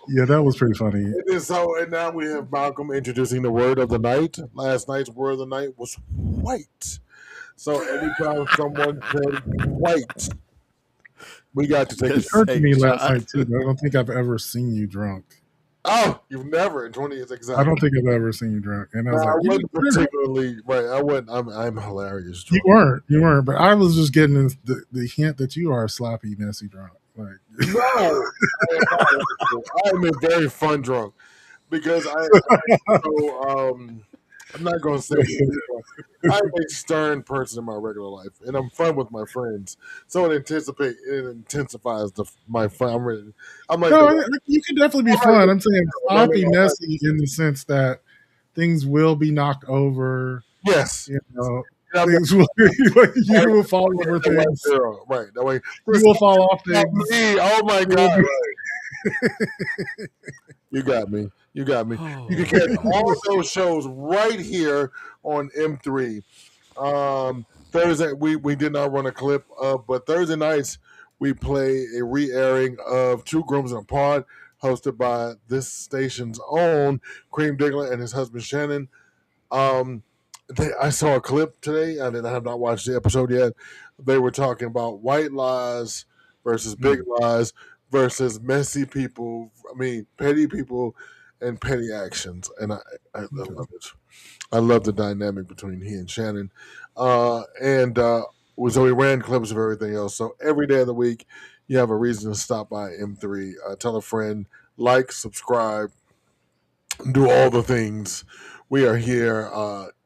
Yeah, that was pretty funny. And now we have Malcolm introducing the word of the night. Last night's word of the night was white. So every time someone said white, we got to take it. It occurred to me last night too. I don't think I've ever seen you drunk. Oh, you've never in 20 years exactly. I don't think I've ever seen you drunk. And I was I wasn't particularly right. I wasn't. I'm hilarious drunk. You weren't. But I was just getting the hint that you are sloppy, messy drunk. Like no, I'm a very fun drunk. because I'm not going to say I'm a stern person in my regular life, and I'm fun with my friends. So it intensifies my fun. I'm like, no, you can definitely be fun. I'm saying I'll be messy in the sense that things will be knocked over. Yes, you know, things will you will fall over things. Right, that way you will fall off things. Oh my god! You got me. You got me. You can catch all those shows right here on M3. Thursday, we did not run a clip, but Thursday nights we play a re-airing of Two Grooms and a Pod, hosted by this station's own Cream Diggler and his husband Shannon. I saw a clip today. I have not watched the episode yet. They were talking about white lies versus big lies versus messy people. I mean, petty people and petty actions. And I love it. I love the dynamic between he and Shannon. So we ran clips of everything else. So every day of the week, you have a reason to stop by M3. Tell a friend, like, subscribe, do all the things. We are here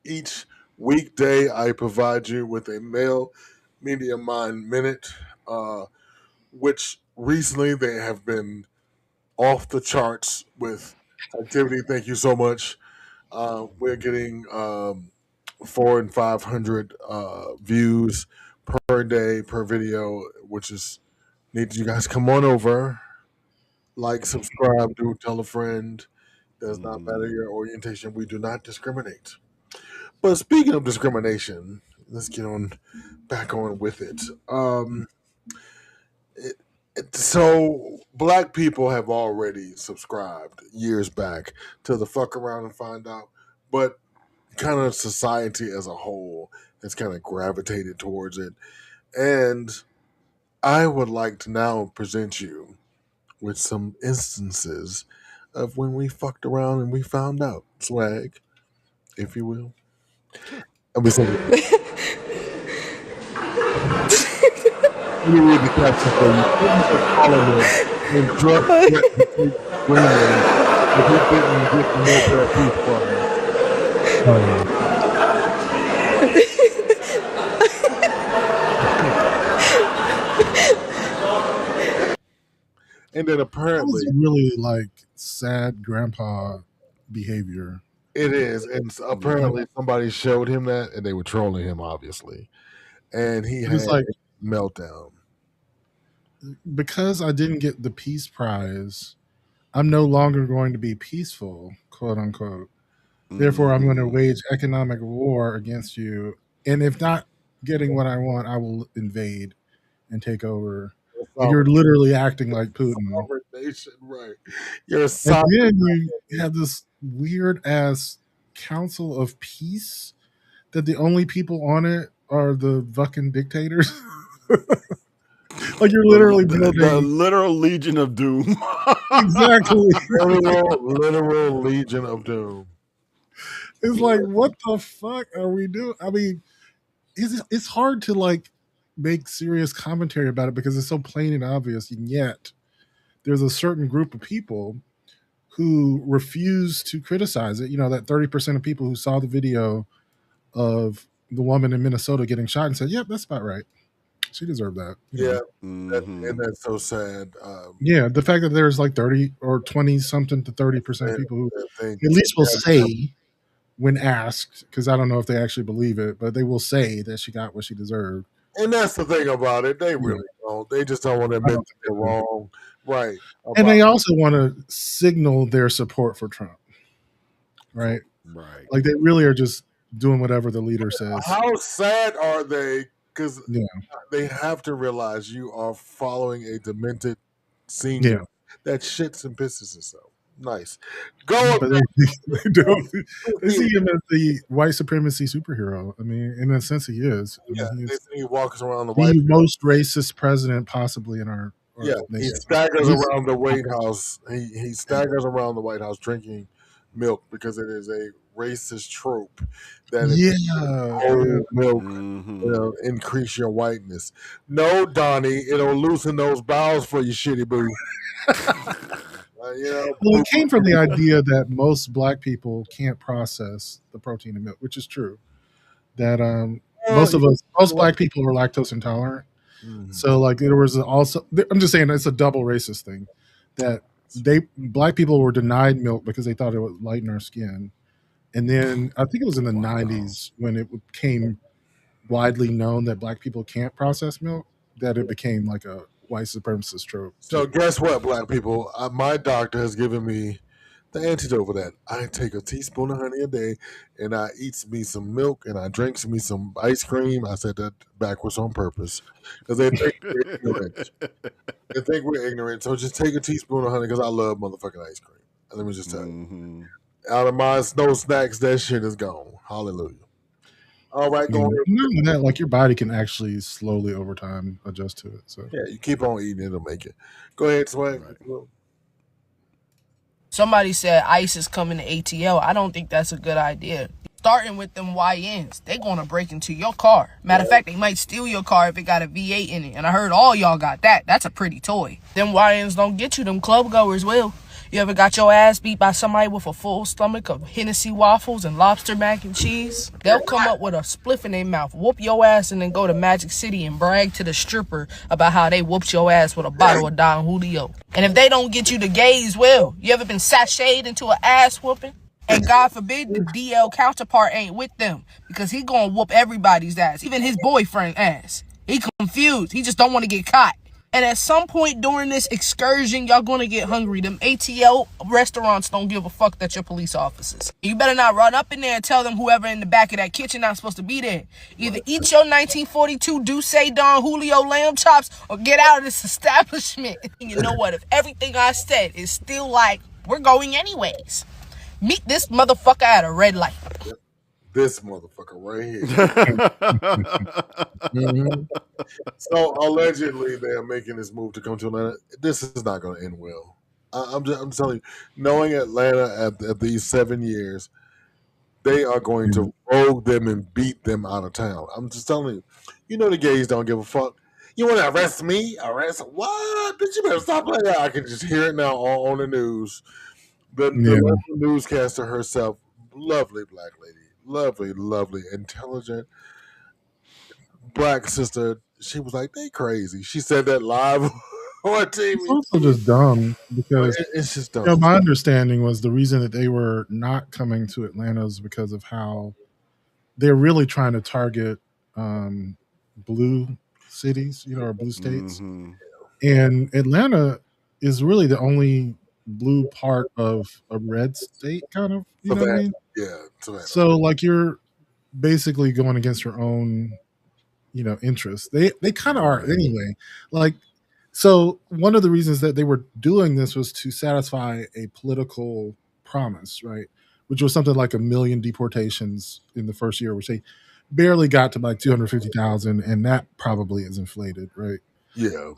each weekday. I provide you with a Male Media Mind Minute, which recently they have been off the charts with activity. Thank you so much. We're getting 400 and 500 views per day per video, which is need you guys come on over, like, subscribe, do tell a friend. Does not matter your orientation. We do not discriminate. But speaking of discrimination, let's get back on with it. So black people have already subscribed years back to the Fuck Around and Find Out, but kind of society as a whole has kind of gravitated towards it. And I would like to now present you with some instances of when we fucked around and we found out. Swag, if you will. And we say, let me read the caption for you. And drug women if he didn't get the Nobel Peace Prize. And then apparently, that was really like sad grandpa behavior. It is, and apparently somebody showed him that, and they were trolling him, obviously, and he had like a meltdown. Because I didn't get the peace prize, I'm no longer going to be peaceful, quote unquote. Therefore, I'm going to wage economic war against you, and if not getting what I want, I will invade and take over. You're literally acting like Putin. Right. You're and then you have this weird ass council of peace that the only people on it are the fucking dictators. Like you're literally building the literal Legion of Doom. Exactly. literal Legion of Doom. It's like, what the fuck are we doing? I mean, it's hard to like make serious commentary about it because it's so plain and obvious, and yet there's a certain group of people who refuse to criticize it. You know, that 30% of people who saw the video of the woman in Minnesota getting shot and said, yep, that's about right. She deserved that. Yeah. And that's so sad. Yeah. The fact that there's like 30 or 20 something to 30% of people who at least will say when asked, because I don't know if they actually believe it, but they will say that she got what she deserved. And that's the thing about it. They really don't. They just don't want to admit that they're wrong. Right. And they also want to signal their support for Trump. Right. Right. Like they really are just doing whatever the leader says. How sad are they? Because they have to realize you are following a demented senior that shits and pisses himself. Nice. Go up. They see him as the white supremacy superhero. I mean, in a sense, he is. I mean, he walks around the most racist president possibly in our nation. He staggers around the White House. He staggers around the White House drinking milk because it is a racist trope that old milk will increase your whiteness. No, Donnie, it'll loosen those bowels for you, shitty boo. Well, it came from the idea that most black people can't process the protein in milk, which is true. That most black people are lactose intolerant. So like there was also, I'm just saying it's a double racist thing that black people were denied milk because they thought it would lighten our skin. And then I think it was in the 90s when it became widely known that black people can't process milk, that it became like a white supremacist trope. So guess what, black people? My doctor has given me the antidote for that. I take a teaspoon of honey a day, and I eat me some milk, and I drink me some ice cream. I said that backwards on purpose because they think we're ignorant. They think we're ignorant. So just take a teaspoon of honey because I love motherfucking ice cream. And let me just tell you, out of my snow snacks, that shit is gone. Hallelujah. All right, go ahead. Not only that, like your body can actually slowly over time adjust to it. So yeah, you keep on eating, it'll make it. Go ahead, Sway. Somebody said ICE is coming to ATL. I don't think that's a good idea. Starting with them YNs, they gonna break into your car. Matter of fact, they might steal your car if it got a V8 in it. And I heard all y'all got that. That's a pretty toy. Them YNs don't get you, them club goers will. You ever got your ass beat by somebody with a full stomach of Hennessy waffles and lobster mac and cheese? They'll come up with a spliff in their mouth, whoop your ass, and then go to Magic City and brag to the stripper about how they whooped your ass with a bottle of Don Julio. And if they don't get you, the gays will. You ever been sashayed into an ass whooping? And God forbid the DL counterpart ain't with them, because he gonna whoop everybody's ass, even his boyfriend's ass. He confused. He just don't want to get caught. And at some point during this excursion, y'all gonna get hungry. Them ATL restaurants don't give a fuck that you're police officers. You better not run up in there and tell them whoever in the back of that kitchen not supposed to be there. Either eat your 1942 Douce Don Julio lamb chops or get out of this establishment. And you know what? If everything I said is still like, we're going anyways, meet this motherfucker at a red light. This motherfucker right here. So allegedly they are making this move to come to Atlanta. This is not going to end well. I'm telling you, knowing Atlanta at these 7 years, they are going to rogue them and beat them out of town. I'm just telling you. You know the gays don't give a fuck. You want to arrest me? Arrest what? Bitch, you better stop playing that. I can just hear it now on the news. The newscaster herself, lovely black lady. Lovely, intelligent black sister. She was like, they crazy. She said that live on TV. It's also just dumb because it's just dumb. You know, my understanding was the reason that they were not coming to Atlanta is because of how they're really trying to target blue cities, or blue states. And Atlanta is really the only blue part of a red state, kind of. You know what I mean? Yeah. So like you're basically going against your own, interests. They kind of are anyway. Like, so one of the reasons that they were doing this was to satisfy a political promise, right? Which was something like 1 million deportations in the first year, which they barely got to like 250,000, and that probably is inflated, right? Yeah.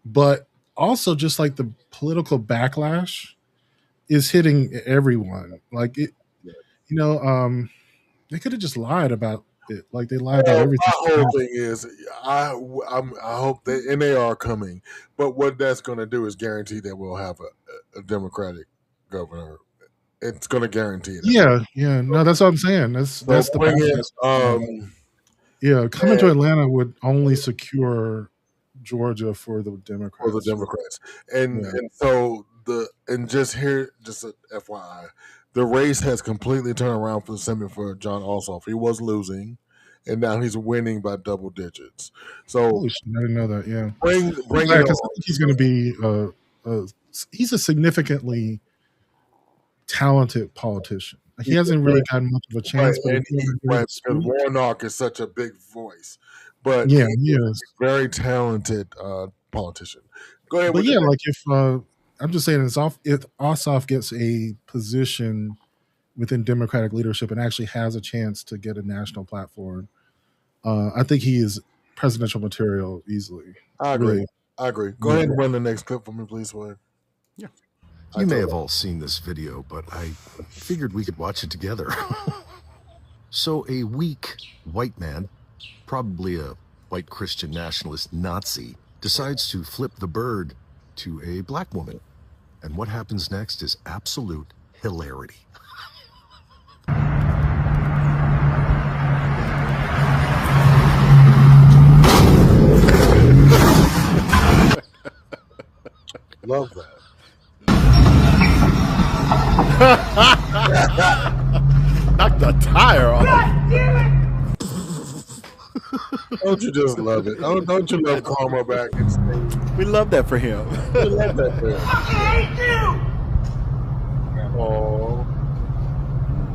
But also just like the political backlash is hitting everyone. Like it, they could have just lied about it. Like they lied about everything. My whole thing is, I hope they are coming. But what that's going to do is guarantee that we'll have a Democratic governor. It's going to guarantee it. Yeah. No, that's what I'm saying. That's the process. Coming to Atlanta would only secure Georgia for the Democrats. And so just a FYI, the race has completely turned around for the Senate for John Ossoff. He was losing, and now he's winning by double digits. So holy shit, I didn't know that. Yeah, bring it on. I think he's going to be. He's a significantly talented politician. He hasn't really gotten much of a chance, because Warnock is such a big voice. But he is is a very talented politician. Go ahead. But like if I'm just saying, if Ossoff gets a position within Democratic leadership and actually has a chance to get a national platform, I think he is presidential material easily. I agree. Go ahead and run the next clip for me, please, Wayne. Yeah. You may have all seen this video, but I figured we could watch it together. So a weak white man, probably a white Christian nationalist Nazi, decides to flip the bird to a black woman. And what happens next is absolute hilarity. Love that. Knock the tire off. Don't you just love it? Don't you love Karma back in stage? We love that for him. We love that for him. I hate you! Oh,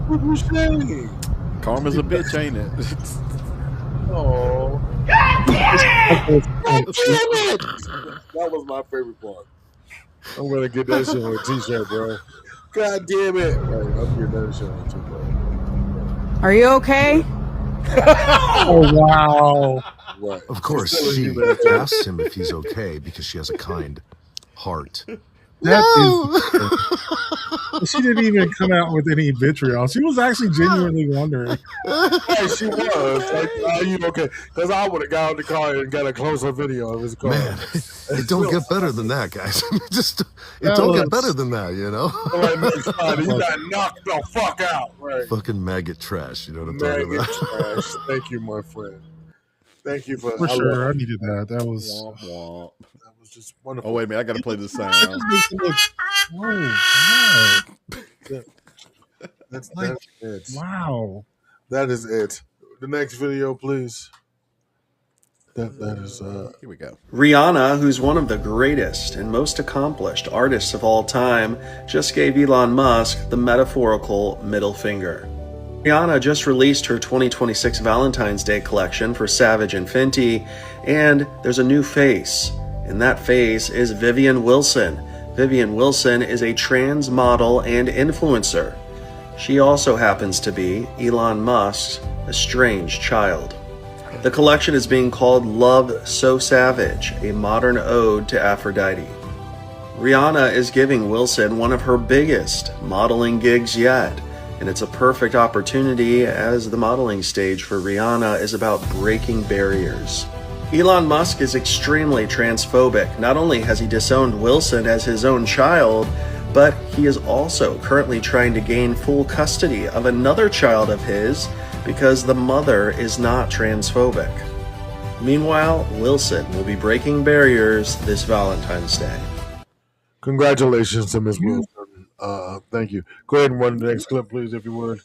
what you saying? Karma's a bitch, ain't it? Oh, God damn it! God damn it! That was my favorite part. I'm gonna get that shit on a t-shirt, bro. God damn it! Right, I'm getting that shit on too, bro. Are you okay? Oh wow! Right. Of course, Still a she human. asks him if he's okay because she has a kind heart. That is, she didn't even come out with any vitriol. She was actually genuinely wondering. Hey, she was like, "Are you okay?" Because I would have got out the car and got a closer video of his car. Man, it don't get better than that, guys. It That don't was- get better than that, you know? Like next Friday, you got knocked the fuck out, right? Fucking maggot trash, you know what I'm talking Maggot about? trash. Thank you, my friend. Thank you for For I love sure, I it. needed that. That was. Womp womp. That was just wonderful. Oh wait a minute, I gotta play this sound. That just makes it look. Oh That's Like, it. wow! That is it. The next video, please. That is Here we go. Rihanna, who's one of the greatest and most accomplished artists of all time, just gave Elon Musk the metaphorical middle finger. Rihanna just released her 2026 Valentine's Day collection for Savage and Fenty, and there's a new face, and that face is Vivian Wilson. Vivian Wilson is a trans model and influencer. She also happens to be Elon Musk's estranged child. The collection is being called Love So Savage, a modern ode to Aphrodite. Rihanna is giving Wilson one of her biggest modeling gigs yet, and it's a perfect opportunity as the modeling stage for Rihanna is about breaking barriers. Elon Musk is extremely transphobic. Not only has he disowned Wilson as his own child, but he is also currently trying to gain full custody of another child of his because the mother is not transphobic. Meanwhile, Wilson will be breaking barriers this Valentine's Day. congratulations to Miss Wilson. Thank you. Go ahead and run the next clip, please, if you would.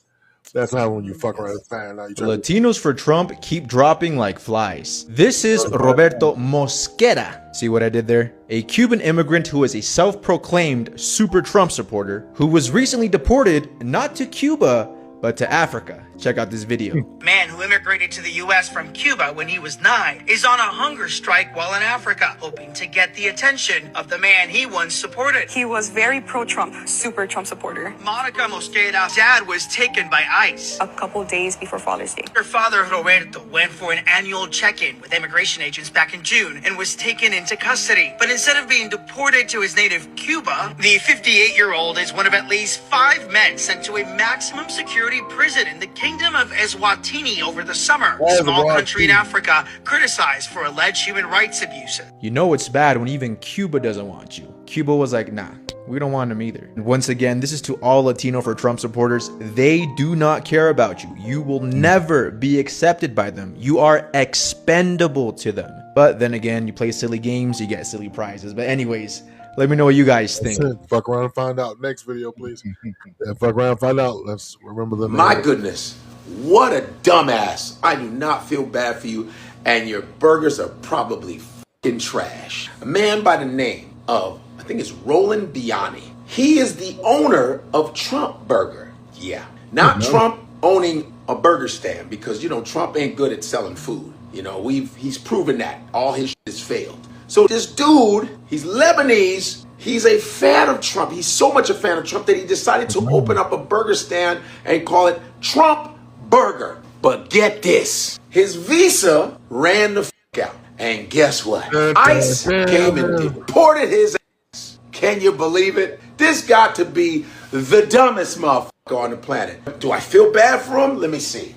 That's how when you fuck around and find out you try to- Latinos for Trump keep dropping like flies. This is Roberto Mosquera. See what I did there? A Cuban immigrant who is a self-proclaimed super Trump supporter who was recently deported not to Cuba, but to Africa. Check out this video. Man who immigrated to the U.S. from Cuba when he was 9 is on a hunger strike while in Africa, hoping to get the attention of the man he once supported. He was very pro-Trump, super Trump supporter. Monica Mosquera's dad was taken by ICE a couple days before Father's Day. Her father, Roberto, went for an annual check-in with immigration agents back in June and was taken into custody. But instead of being deported to his native Cuba, the 58-year-old is one of at least 5 men sent to a maximum security prison in the Kingdom of Eswatini over the summer, a small country in Africa criticized for alleged human rights abuses. You know it's bad when even Cuba doesn't want you. Cuba was like, nah, we don't want him either. And once again, this is to all Latino for Trump supporters. They do not care about you. You will never be accepted by them. You are expendable to them. But then again, you play silly games, you get silly prizes. But anyways, let me know what you guys think. Fuck around and find out. Next video, please. Yeah, fuck around and find out. Let's remember the name. My goodness, what a dumbass. I do not feel bad for you, and your burgers are probably fucking trash. A man by the name of, I think it's Roland Biani. He is the owner of Trump Burger. Yeah. Not Trump owning a burger stand, because, you know, Trump ain't good at selling food. You know, he's proven that. All his shit has failed. So this dude, he's Lebanese. He's a fan of Trump. He's so much a fan of Trump that he decided to open up a burger stand and call it Trump Burger. But get this. His visa ran the fuck out. And guess what? ICE came and deported his ass. Can you believe it? This got to be the dumbest motherfucker on the planet. Do I feel bad for him? Let me see.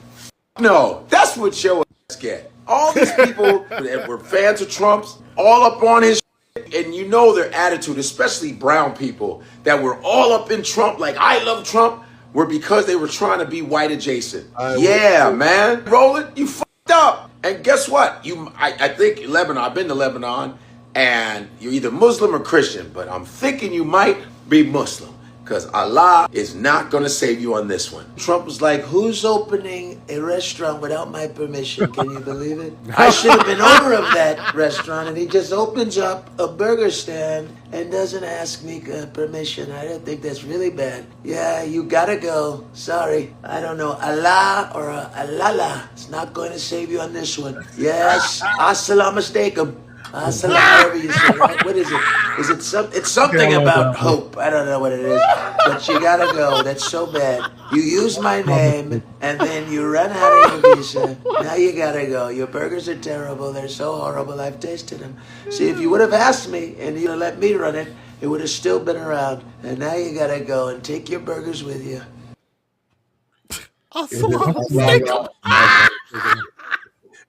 No, that's what your ass get. All these people that were fans of Trump's all up on his shit, and you know their attitude, especially brown people that were all up in Trump, like I love Trump, were because they were trying to be white adjacent. Yeah, man. Roland, you fucked up. And guess what? I think Lebanon, I've been to Lebanon, and you're either Muslim or Christian, but I'm thinking you might be Muslim. Because Allah is not going to save you on this one. Trump was like, who's opening a restaurant without my permission? Can you believe it? I should have been owner of that restaurant, and he just opens up a burger stand and doesn't ask me permission. I don't think that's really bad. Yeah, you gotta go. Sorry. I don't know. Allah or Allah is not going to save you on this one. Yes. Assalamu alaikum. Whatever you say, right? What is it? It's something about hope. I don't know what it is. But you gotta go. That's so bad. You use my name and then you run out of your visa. Now you gotta go. Your burgers are terrible. They're so horrible. I've tasted them. See, if you would have asked me and you let me run it, it would have still been around. And now you gotta go and take your burgers with you.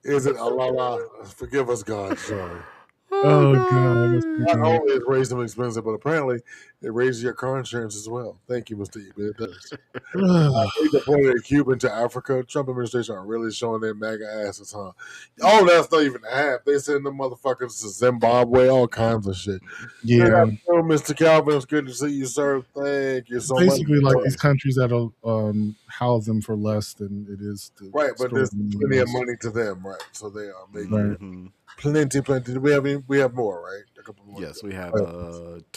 Is it Allah? Forgive us, God. Sorry. Oh God! Not only it raised them expensive, but apparently it raises your car insurance as well. Thank you, Mr. Ebay. It does. I think the point of Cuba to Africa, Trump administration are really showing their MAGA asses, huh? Oh, that's not even half. They send them motherfuckers to Zimbabwe, all kinds of shit. Yeah. Mr. Calvin, it's good to see you, sir. Thank you so much. Basically, like these countries that'll house them for less than it is to right, but there's plenty of money to them, right? So they are making plenty. Do we have any? We have more, right? A couple more. Yes, we have 2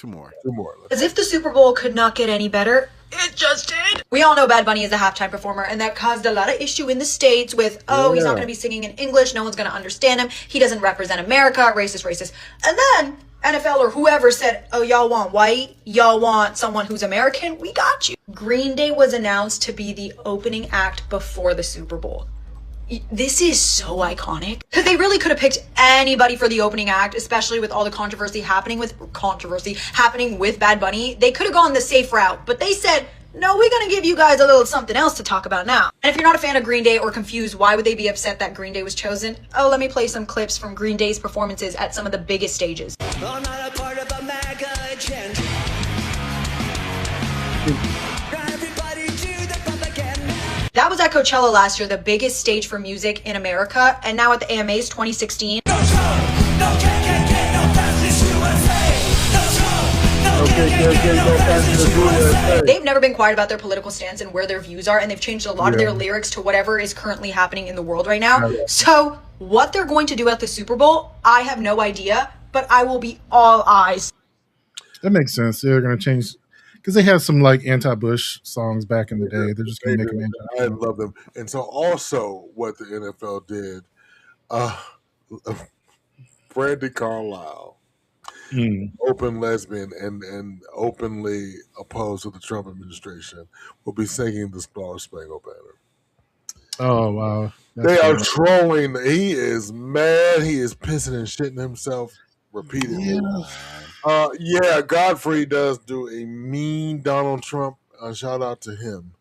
more. 2 more. As if the Super Bowl could not get any better, it just did. We all know Bad Bunny is a halftime performer, and that caused a lot of issue in the States with, he's not going to be singing in English, no one's going to understand him, he doesn't represent America, racist. And then NFL or whoever said, oh, y'all want white? Y'all want someone who's American? We got you. Green Day was announced to be the opening act before the Super Bowl. This is so iconic because they really could have picked anybody for the opening act, especially with all the controversy happening with Bad Bunny. They could have gone the safe route, but they said, no, we're going to give you guys a little something else to talk about now. And if you're not a fan of Green Day or confused, why would they be upset that Green Day was chosen? Oh, let me play some clips from Green Day's performances at some of the biggest stages. I'm not a part of a MAGA agenda. That was at Coachella last year, the biggest stage for music in America, and now at the AMAs 2016. They've never been quiet about their political stance and where their views are, and they've changed a lot of their lyrics to whatever is currently happening in the world right now. So what they're going to do at the Super Bowl, I have no idea, but I will be all eyes. That makes sense. They're going to change because they had some like anti-Bush songs back in the day. They're just going to make them I love them. And so also what the NFL did, Brandy Carlisle, open lesbian and openly opposed to the Trump administration, will be singing the Star Spangled Banner. Oh, wow. They are trolling. He is mad. He is pissing and shitting himself repeatedly. Yeah, Godfrey does do a mean Donald Trump. Shout out to him.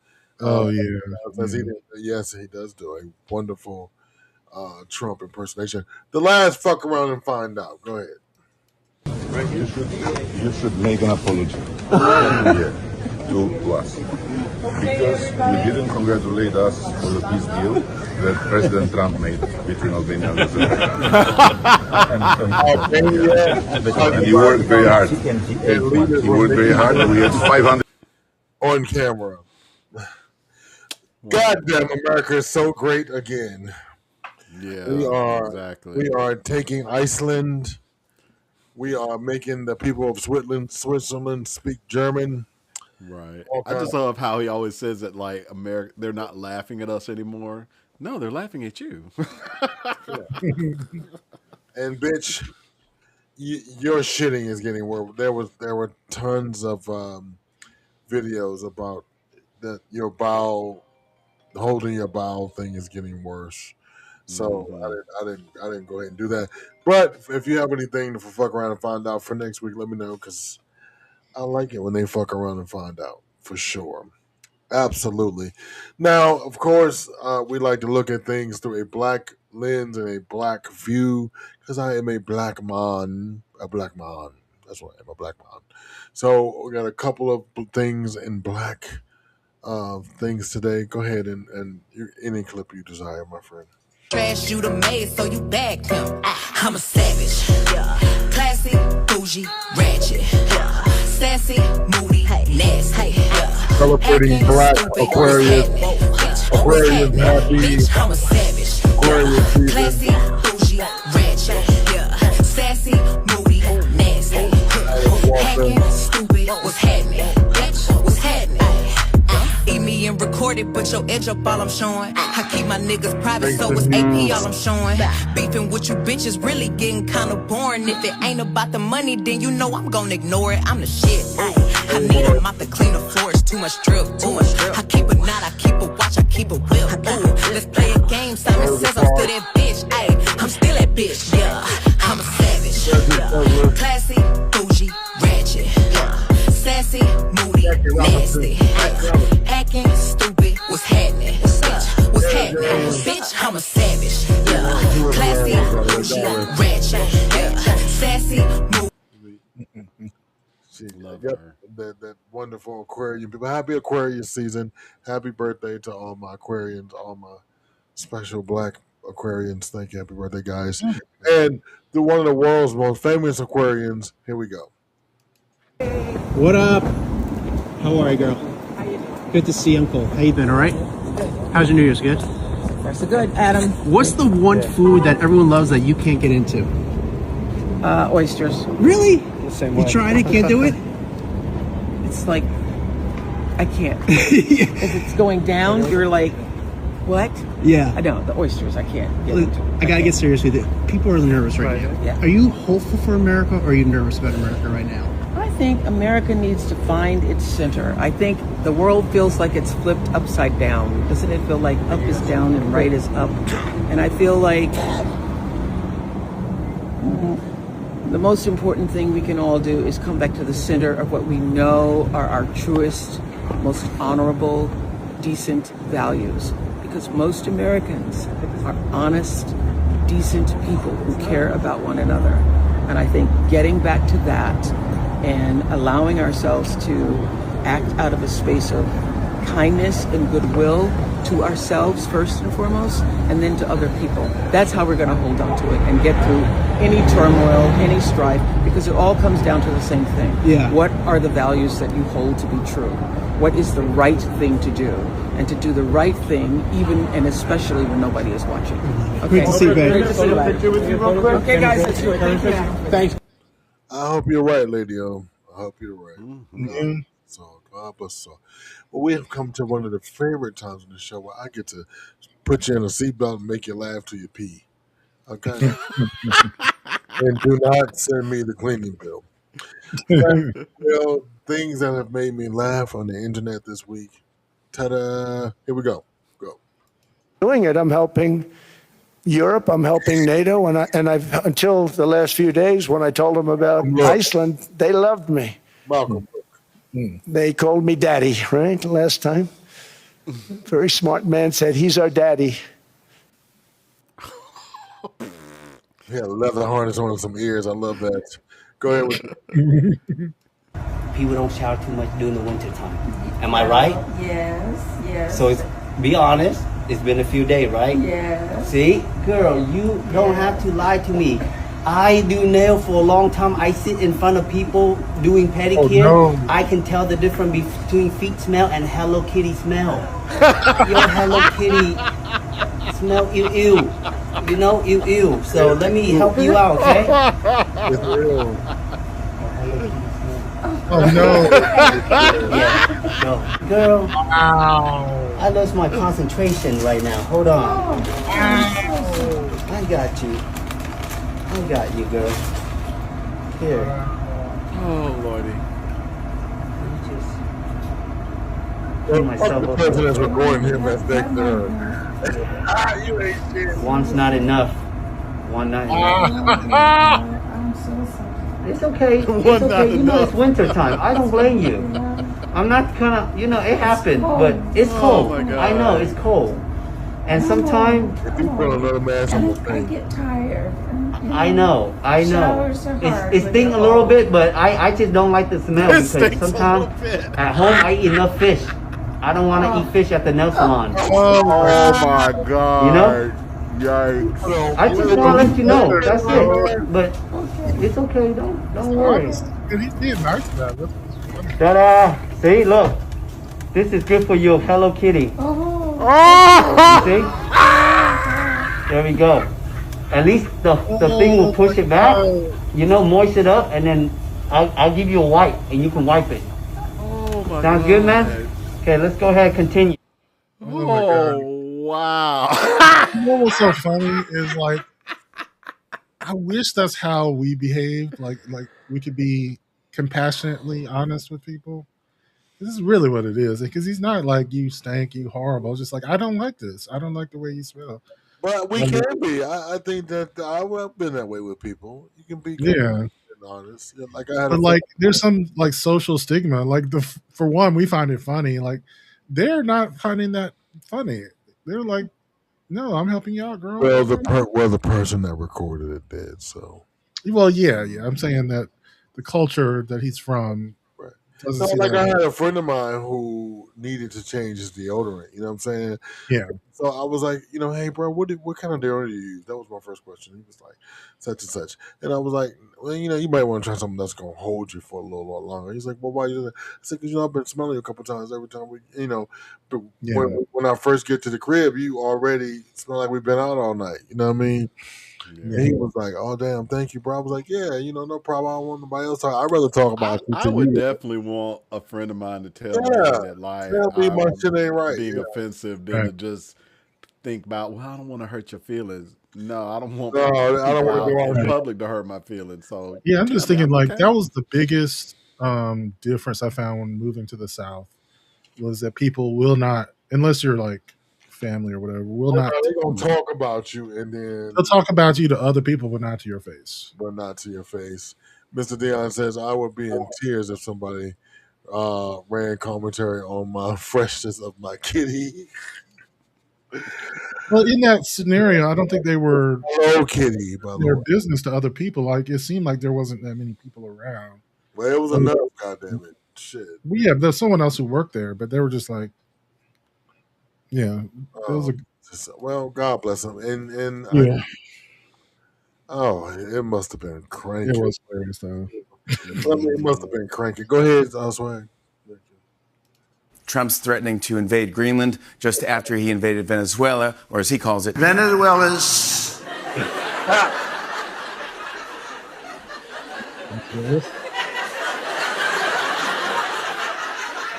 Yes, he does do a wonderful Trump impersonation. The last fuck around and find out. Go ahead. You should make an apology to us because you didn't congratulate us for the peace deal that President Trump made between Albania and Azerbaijan. And you worked very hard. You worked very hard. We had 500 on camera. Goddamn, America is so great again. Yeah, exactly. We are taking Iceland. We are making the people of Switzerland speak German. Right. I just love how he always says that, like, America, they're not laughing at us anymore. No, they're laughing at you. And bitch, your shitting is getting worse. There were tons of videos about that your bowel, holding your bowel thing is getting worse. So I didn't go ahead and do that. But if you have anything to fuck around and find out for next week, let me know, because I like it when they fuck around and find out, for sure. Absolutely. Now, of course, we like to look at things through a black lens and a black view, because I am a black man. That's what I am, a black man. So we got a couple of things in black things today. Go ahead and any clip you desire, my friend. Trash you the maid, so you bagged him. I'm a savage. Classy, bougie, ratchet. Sassy, moody, nasty. Celebrating Black Aquarius. Aquarius happy. I'm a savage. Aquarius season. Classy, bougie, ratchet. Sassy, moody, nasty. Hacking, stupid, what's happening? What's happening? Eat me and record it, but your edge up all I'm showing. I keep my niggas private, so it's AP all I'm showing. Beefing with you bitches really getting kinda boring. If it ain't about the money, then you know I'm gonna ignore it. I'm the shit. I need a mop to clean the floors, too much drip. I keep a knot, I keep a watch, I keep a whip. Let's play a game. Simon says I'm still that bitch. I'm still that bitch. Yeah, I'm a savage. Classy, bougie, ratchet. Sassy, moody, nasty. Acting stupid, what's happening? Bitch, what's happening? Bitch, I'm a savage. Classy, bougie, ratchet. Sassy, moody. She loved her. That wonderful Aquarian people. Happy Aquarius season. Happy birthday to all my Aquarians, all my special black Aquarians. Thank you. Happy birthday, guys. And one of the world's most famous Aquarians. Here we go. What up? How are you, girl? Good to see you, Uncle. How you been, all right? How's your New Year's? Good? So good, Adam. What's the one food that everyone loves that you can't get into? Oysters. Really? The same You way. tried it, can't do it? It's like, I can't. If it's going down, you're like, what? Yeah. I know, the oysters, I can't get into. I gotta get serious with you. People are nervous right now. Yeah. Are you hopeful for America, or are you nervous about America right now? I think America needs to find its center. I think the world feels like it's flipped upside down. Doesn't it feel like up is down and right is up? And I feel like the most important thing we can all do is come back to the center of what we know are our truest, most honorable, decent values. Because most Americans are honest, decent people who care about one another. And I think getting back to that and allowing ourselves to act out of a space of kindness and goodwill to ourselves first and foremost, and then to other people. That's how we're going to hold on to it and get through any turmoil, any strife, because it all comes down to the same thing. Yeah. What are the values that you hold to be true? What is the right thing to do? And to do the right thing, even and especially when nobody is watching. Okay. Great to see you, babe. Great to see you, babe. Okay, guys, let's do it. Thank you. Thanks. I hope you're right, Lady O. I hope you're right. So God bless us all. Well, we have come to one of the favorite times in the show where I get to put you in a seatbelt and make you laugh till you pee. Okay? And do not send me the cleaning bill. Things that have made me laugh on the internet this week. Ta-da! Here we go. Doing it, I'm helping Europe, I'm helping NATO, and I've until the last few days when I told them about Iceland, they loved me. Welcome. They called me daddy, right? Last time. Very smart man said, he's our daddy. He had a leather harness on and some ears. I love that. Go ahead with People don't shower too much during the winter time. Am I right? Yes, yes. So be honest. It's been a few days, right? Yes. See? Girl, you don't have to lie to me. I do nail for a long time. I sit in front of people doing pedicure. Oh, no. I can tell the difference between feet smell and Hello Kitty smell. Your Hello Kitty smell ew. You know, ew. So let me help you out, okay? Oh no. Yeah. So, girl. I lost my concentration right now. Hold on. I got you. I got you, girl. Here. Oh, Lordy. Clean myself the up. president's recording him as back there. You ain't shit. One's not enough. One not enough. I'm so sorry. It's okay. It's One not okay. You know, enough. it's winter time. I don't blame you. I'm not gonna, it happened, but it's Oh cold. my God. I know, it's cold. And sometimes If you put another mask on the I thing, get tired. And, I know. Showers are hard It when stings you're a little old. bit, but I just don't like the smell It because stinks a sometimes little bit. at home I eat enough fish. I don't want to eat fish at the nail salon. Oh my god. You know? Yikes. I just want to let you know. That's it. But it's okay. Don't worry. And he's being nice about it. Ta-da! See, look. This is good for your Hello Kitty. Oh. You see? There we go. At least the thing will push it back. You know, moist it up, and then I'll give you a wipe, and you can wipe it. Oh my Sounds god. good, man? Okay, let's go ahead and continue. Oh wow. You know what's so funny is like, I wish that's how we behaved. Like we could be compassionately honest with people. This is really what it is, because he's not like, you stank, you horrible. It's just like, I don't like this. I don't like the way you smell. but we can be. I think that I've been that way with people. You can be good Yeah. and honest. Yeah, like I had But like, there's some like social stigma. Like for one, we find it funny. Like they're not finding that funny. They're like, no, I'm helping you out, girl. well the person that recorded it did. So Well, yeah. I'm saying that the culture that he's from doesn't no, see like that. I had a friend of mine who needed to change his deodorant. You know what I'm saying? Yeah. So I was like, hey, bro, what kind of deodorant do you use? That was my first question. He was like, such and such. And I was like, well, you might want to try something that's going to hold you for a little while longer. He's like, well, why you do that? I said, because, I've been smelling you a couple times every time we, but Yeah. when I first get to the crib, you already smell like we've been out all night. You know what I mean? And he was like, oh, damn, thank you, bro. I was like, yeah, no problem. I don't want nobody else talk. I'd rather talk about you I to would you. definitely want a friend of mine to tell me Yeah. that, like, Tell me my I'm shit ain't right. being Yeah. offensive than to just think about, well, I don't want to hurt your feelings. No, I don't want No, I don't people want to go out out in there. public to hurt my feelings. So Yeah, I'm just tell me, thinking I'm like okay. that was the biggest difference I found when moving to the South, was that people will not, unless you're like family or whatever, will not. They're going to talk about you and then They'll talk about you to other people, but not to your face. but not to your face. Mr. Dion says, I would be in tears if somebody ran commentary on my freshness of my kitty. Well, in that scenario, I don't think they were Hello, kitty, by the their way. business to other people. Like it seemed like there wasn't that many people around. Well, it was enough, goddammit. Shit. Well, yeah, there's someone else who worked there, but they were just like, yeah, it was a Well, God bless him. And yeah. it must have been cranky. It was hilarious though. It must have been cranky. Go ahead, Swag. Trump's threatening to invade Greenland just after he invaded Venezuela, or as he calls it, Venezuela's.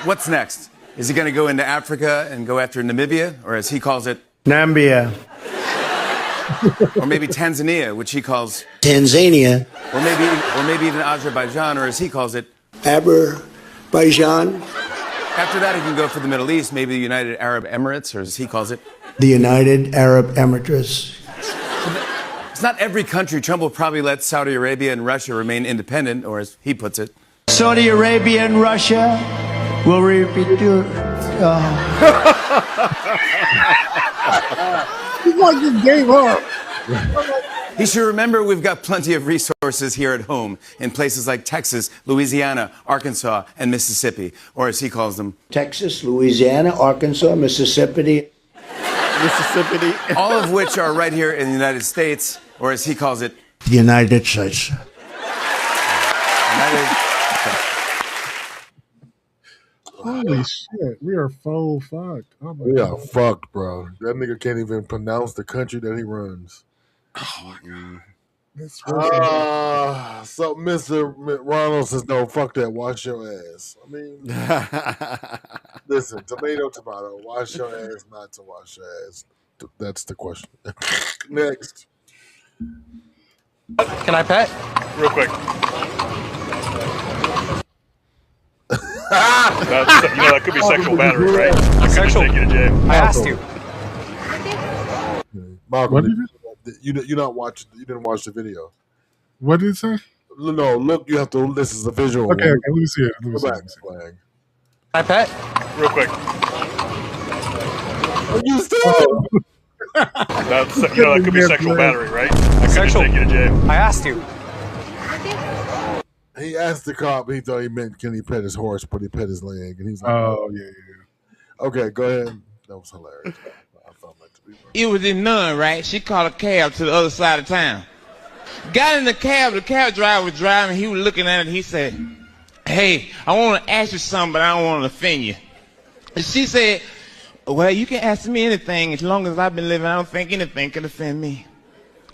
What's next? Is he going to go into Africa and go after Namibia, or as he calls it, Nambia. or maybe Tanzania, which he calls, Tanzania. or maybe even Azerbaijan, or as he calls it, Azerbaijan. After that, he can go for the Middle East, maybe the United Arab Emirates, or as he calls it. The United Arab Emirates. It's not every country. Trump will probably let Saudi Arabia and Russia remain independent, or as he puts it, Saudi Arabia and Russia will repeat your. He like just gave up. He should remember we've got plenty of resources here at home in places like Texas, Louisiana, Arkansas, and Mississippi, or as he calls them, Texas, Louisiana, Arkansas, Mississippi. all of which are right here in the United States, or as he calls it, The United States. Holy shit, we are full fucked. Oh my We are God. fucked, bro. That nigga can't even pronounce the country that he runs. Oh my God. That's So Mr. Ronald says, no, fuck that. Wash your ass. I mean, listen, tomato, wash your ass, not to wash your ass. That's the question. Next. Can I pet? Real quick. That could be sexual battery, right? I could just take you to jail. I asked you. Malcolm, you didn't watch the video. What did it say? No, look, you have to. This is a visual. Okay, let me see it. Let me Go see back, it. Swag. Can I pet? Real quick. You still? that could be sexual battery, right? I could just take you to jail. I asked you. He asked the cop. He thought he meant can he pet his horse, but he pet his leg, and he's like, Oh yeah. Okay, go ahead. That was hilarious. I thought that to be It was in Nunn, right? She called a cab to the other side of town. Got in the cab driver was driving, he was looking at it, he said, "Hey, I want to ask you something, but I don't want to offend you." And she said, "Well, you can ask me anything. As long as I've been living, I don't think anything can offend me."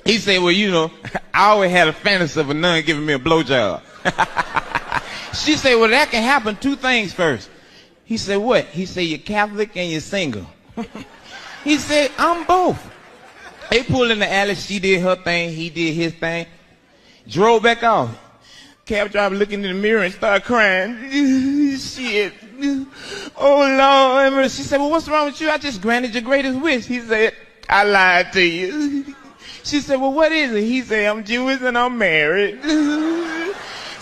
He said, "Well, you know, I always had a fantasy of a nun giving me a blowjob." She said, "Well, that can happen 2 things first." He said, "What?" He said, "You're Catholic and you're single." He said, "I'm both." They pulled in the alley. She did her thing. He did his thing. Drove back off. Cab driver looking in the mirror and started crying. Shit. Oh, Lord. She said, "Well, what's wrong with you? I just granted your greatest wish." He said, "I lied to you." She said, "Well, what is it?" He said, "I'm Jewish and I'm married."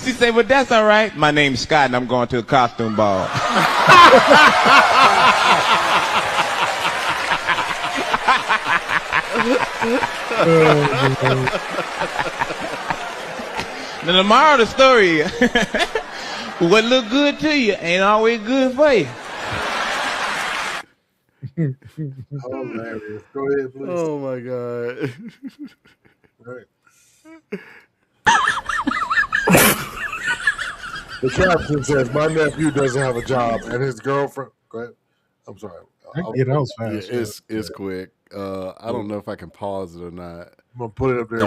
She said, "Well, that's all right. My name's Scott and I'm going to a costume ball." Now, the moral of the story, what look good to you ain't always good for you. Hilarious. Go ahead, please. Oh my god. Right. The caption says, "My nephew doesn't have a job, and his girlfriend." Go ahead. I'm sorry. Yeah, that was fast. Yeah, it's quick. I don't know if I can pause it or not. I'm gonna put it up there.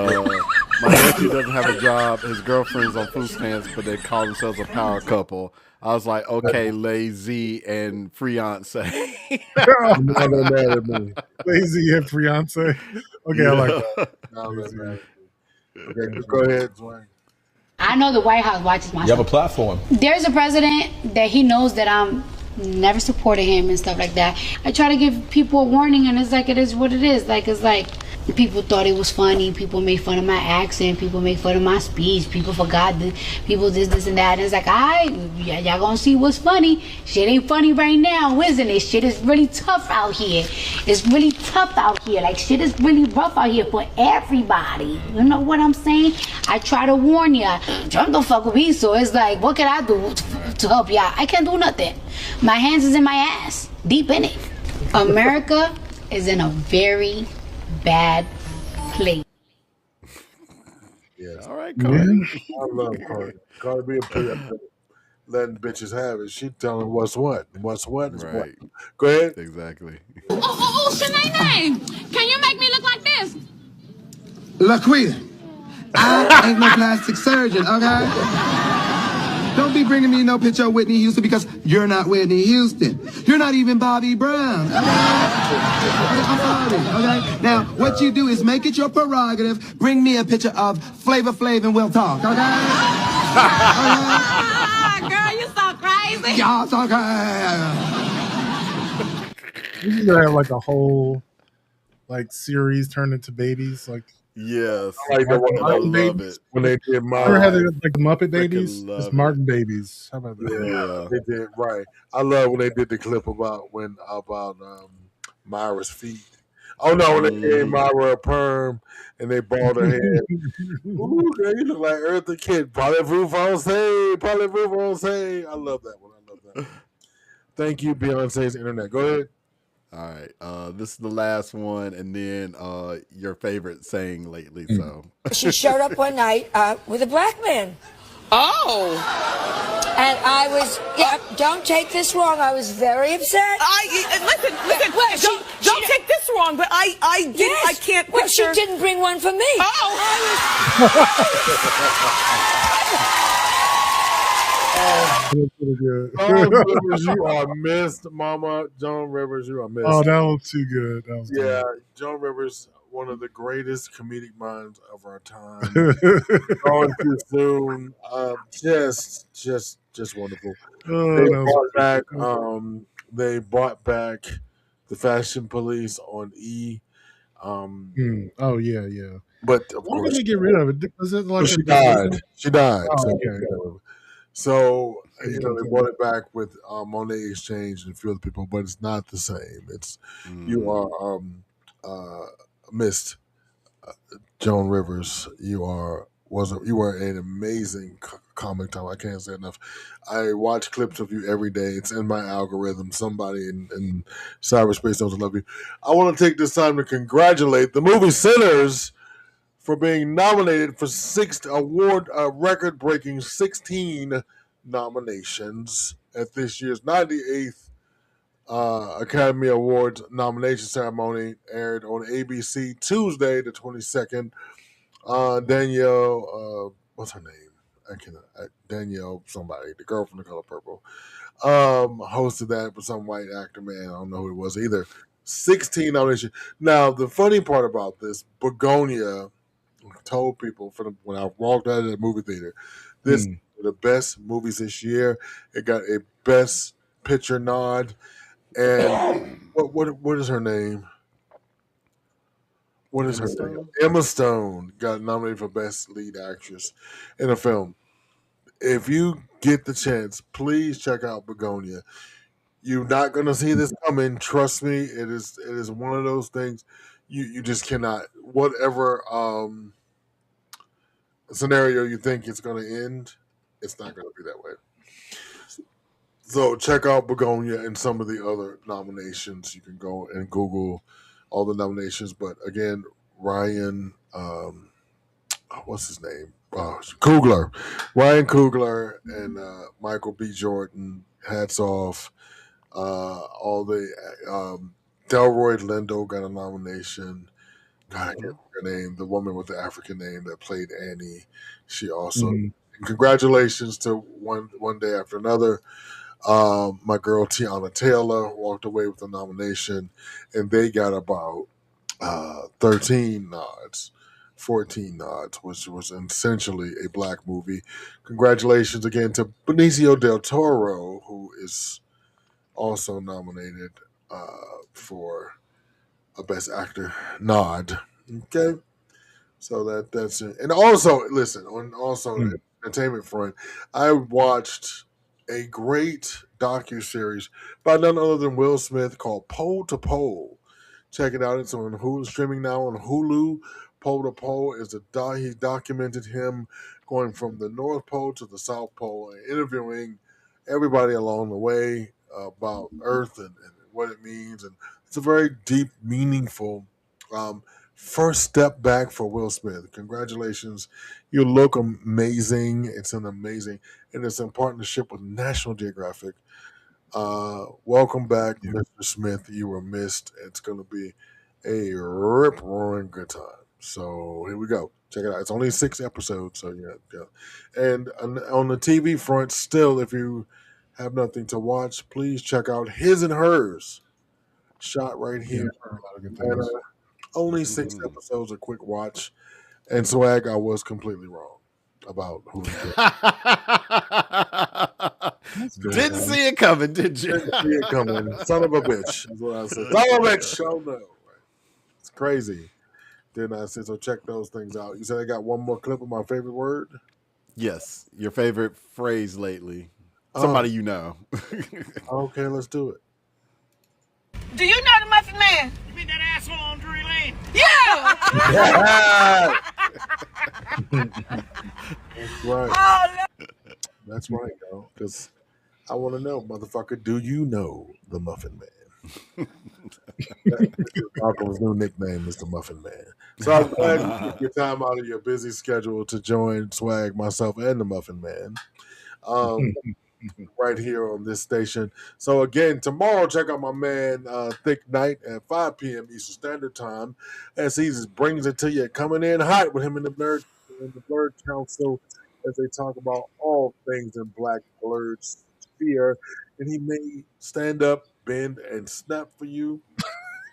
My nephew doesn't have a job. His girlfriend's on food stamps, but they call themselves a power couple. I was like, okay, lazy and fiance. I'm not mad at me. Lazy and fiance. Okay, I like that. Okay, go ahead, Dwayne. I know the White House watches my You have a platform. There's a president that he knows that I'm never supported him and stuff like that. I try to give people a warning, and it's like it is what it is. Like it's like people thought it was funny. People made fun of my accent. People made fun of my speech. People forgot that people this and that. And it's like, y'all gonna see what's funny. Shit ain't funny right now, isn't it? Shit is really tough out here. It's really tough out here. Like shit is really rough out here for everybody. You know what I'm saying? I try to warn ya. Trump don't fuck with me, so it's like, what can I do to help y'all? I can't do nothing. My hands is in my ass, deep in it. America is in a very bad place. Yes. All right, Cardi. I love Cardi. Cardi B letting bitches have it. She telling what's what. What's what is what. Go ahead. Exactly. Oh, Shanae, can you make me look like this? LaQuita, I ain't no plastic surgeon, okay? Don't be bringing me no picture of Whitney Houston because you're not Whitney Houston. You're not even Bobby Brown. Okay? I'm sorry, okay? Now, what you do is make it your prerogative. Bring me a picture of Flavor Flav and we'll talk, okay? Girl, you so crazy. Y'all so crazy. You should have like a whole like series turned into babies. Like yes, I like the one. I love it When they did Ever had Martin. it like the Muppet Babies? love It's it. Martin Babies. How about that? Yeah, they did right. I love when they did the clip about Myra's feet. Oh no, when they gave Myra a perm and they balled her head. Ooh, girl, you look like Eartha Kitt. Parlez-vous français? Parlez-vous français? I love that one. I love that one. Thank you, Beyonce's internet. Go ahead. All right. This is the last one, and then your favorite saying lately. So She showed up one night with a black man. Oh. And I was, don't take this wrong, I was very upset. Listen, don't take this wrong, but I can't Well, picture. she didn't bring one for me. That's pretty good. Joan Rivers, you are missed, Mama. Joan Rivers, you are missed. Oh, that was too good. That was Yeah, Joan Rivers, one of the greatest comedic minds of our time. Gone too soon. Just wonderful. Oh, They that was brought back. pretty They brought back the Fashion Police on E. Oh yeah, yeah. But of Why course, did they get rid of it? Was it like she a died. She died. Oh, So, okay. So they brought it back with Monet Exchange and a few other people, but it's not the same. It's you are missed Joan Rivers. You were an amazing comic time. I can't say enough. I watch clips of you every day. It's in my algorithm. Somebody in cyberspace knows I love you. I want to take this time to congratulate the movie Sinners for being nominated for record-breaking 16 nominations at this year's 98th Academy Awards nomination ceremony. Aired on ABC Tuesday the 22nd. Danielle, what's her name? Danielle somebody, the girl from The Color Purple, hosted that with some white actor, man. I don't know who it was either. 16 nominations. Now, the funny part about this, Begonia told people when I walked out of the movie theater, this is the best movies this year. It got a Best Picture nod. And what is her name? What is her name? Emma Stone got nominated for Best Lead Actress in a film. If you get the chance, please check out Begonia. You're not going to see this coming. Trust me, it is one of those things you just cannot. Whatever scenario you think it's going to end, it's not going to be that way. So check out Begonia and some of the other nominations. You can go and Google all the nominations. But again, Ryan, what's his name? Coogler. Ryan Coogler and Michael B. Jordan, hats off. All the Delroy Lindo got a nomination. God, I can't remember her name. The woman with the African name that played Annie. She also. Congratulations to One Day After Another. My girl Tiana Taylor walked away with a nomination, and they got about 13 nods, 14 nods, which was essentially a black movie. Congratulations again to Benicio del Toro, who is also nominated for a Best Actor nod. Okay, so that's it. And also, listen, the entertainment front, I watched a great docuseries by none other than Will Smith called Pole to Pole. Check it out. It's on Hulu, streaming now on Hulu. Pole to Pole is he documented him going from the North Pole to the South Pole and interviewing everybody along the way about Earth and what it means. And it's a very deep, meaningful first step back for Will Smith. Congratulations. You look amazing. It's and it's in partnership with National Geographic. Welcome back, Mr. Smith. You were missed. It's going to be a rip-roaring good time. So here we go. Check it out. It's only 6 episodes. So yeah. And on the TV front, still, if you have nothing to watch, please check out His and Hers. Shot right here. Only 6 episodes, a quick watch. And Swag, I was completely wrong about who he Didn't see it coming, did you? Didn't see it coming. Son of a bitch. That's what I said. Son of a bitch. Oh no. It's crazy. Then I said, so check those things out. You said I got one more clip of my favorite word? Yes. Your favorite phrase lately. Somebody you know. Okay, let's do it. Do you know the Muffin Man? You mean that asshole on Drury Lane? Yeah! That's right. That's right, yo. Because I want to know, motherfucker, do you know the Muffin Man? Malcolm's new nickname is the Muffin Man. So I'm glad you took your time out of your busy schedule to join Swag, myself, and the Muffin Man. Right here on this station. So again, tomorrow, check out my man Thick Night at 5 p.m. Eastern Standard Time as he just brings it to you, coming in hot with him and the Blerd Council as they talk about all things in Black Blerd sphere. And he may stand up, bend, and snap for you.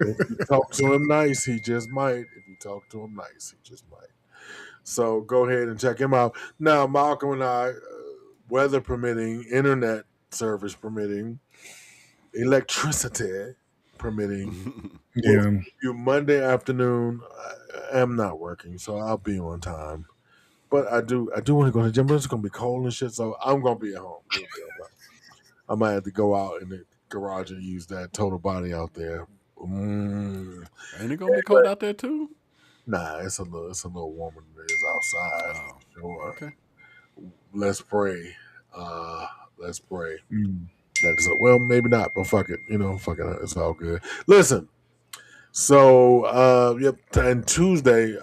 If you talk to him nice, he just might. If you talk to him nice, he just might. So go ahead and check him out. Now, Malcolm and I, weather permitting, internet service permitting, electricity permitting, you Monday afternoon. I am not working, so I'll be on time. But I do want to go to the gym, but it's going to be cold and shit, so I'm going to be at home. I might have to go out in the garage and use that total body out there. Ain't it gonna be cold out there too? Nah, it's a little warmer than it is outside. Sure. Okay. Let's pray. Let's pray. Mm. Well, maybe not, but fuck it. Fuck it. It's all good. Listen. So, yep. And Tuesday,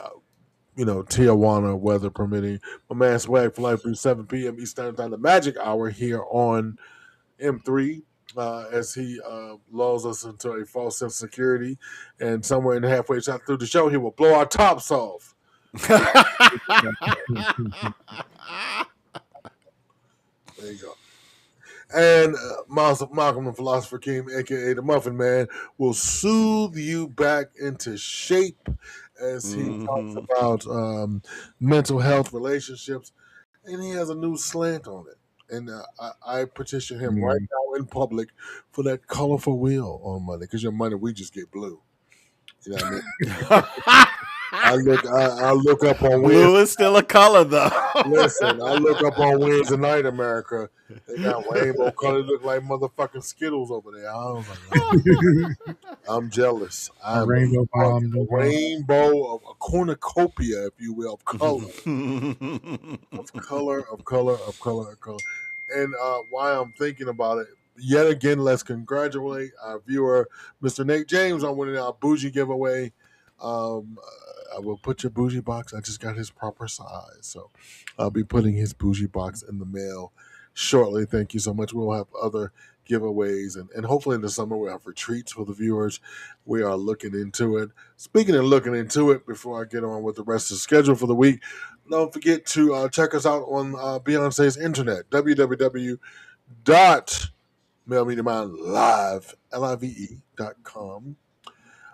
Tijuana, weather permitting, my man Swag for Life through 7 p.m. Eastern Time, the Magic Hour here on M3. As he lulls us into a false sense of security, and somewhere in the halfway shot through the show, he will blow our tops off. There you go. And Malcolm the Philosopher King, aka the Muffin Man, will soothe you back into shape as he talks about mental health, relationships, and he has a new slant on it. And I petition him right now in public for that colorful wheel on Monday, because your Monday we just get blue. You know what I mean? I look up on Blue is still a color though. Listen, I look up on Wednesday night, America. They got rainbow colors, look like motherfucking Skittles over there. I was like, I'm jealous. I'm rainbow bomb. a rainbow of a cornucopia, if you will, of color. of color. And while I'm thinking about it, yet again, let's congratulate our viewer, Mr. Nate James, on winning our bougie giveaway. I will put your bougie box. I just got his proper size, so I'll be putting his bougie box in the mail shortly. Thank you so much. We'll have other giveaways, and hopefully in the summer we'll have retreats for the viewers. We are looking into it. Speaking of looking into it, before I get on with the rest of the schedule for the week, don't forget to check us out on Beyonce's internet, www.mailmediamindlive.com.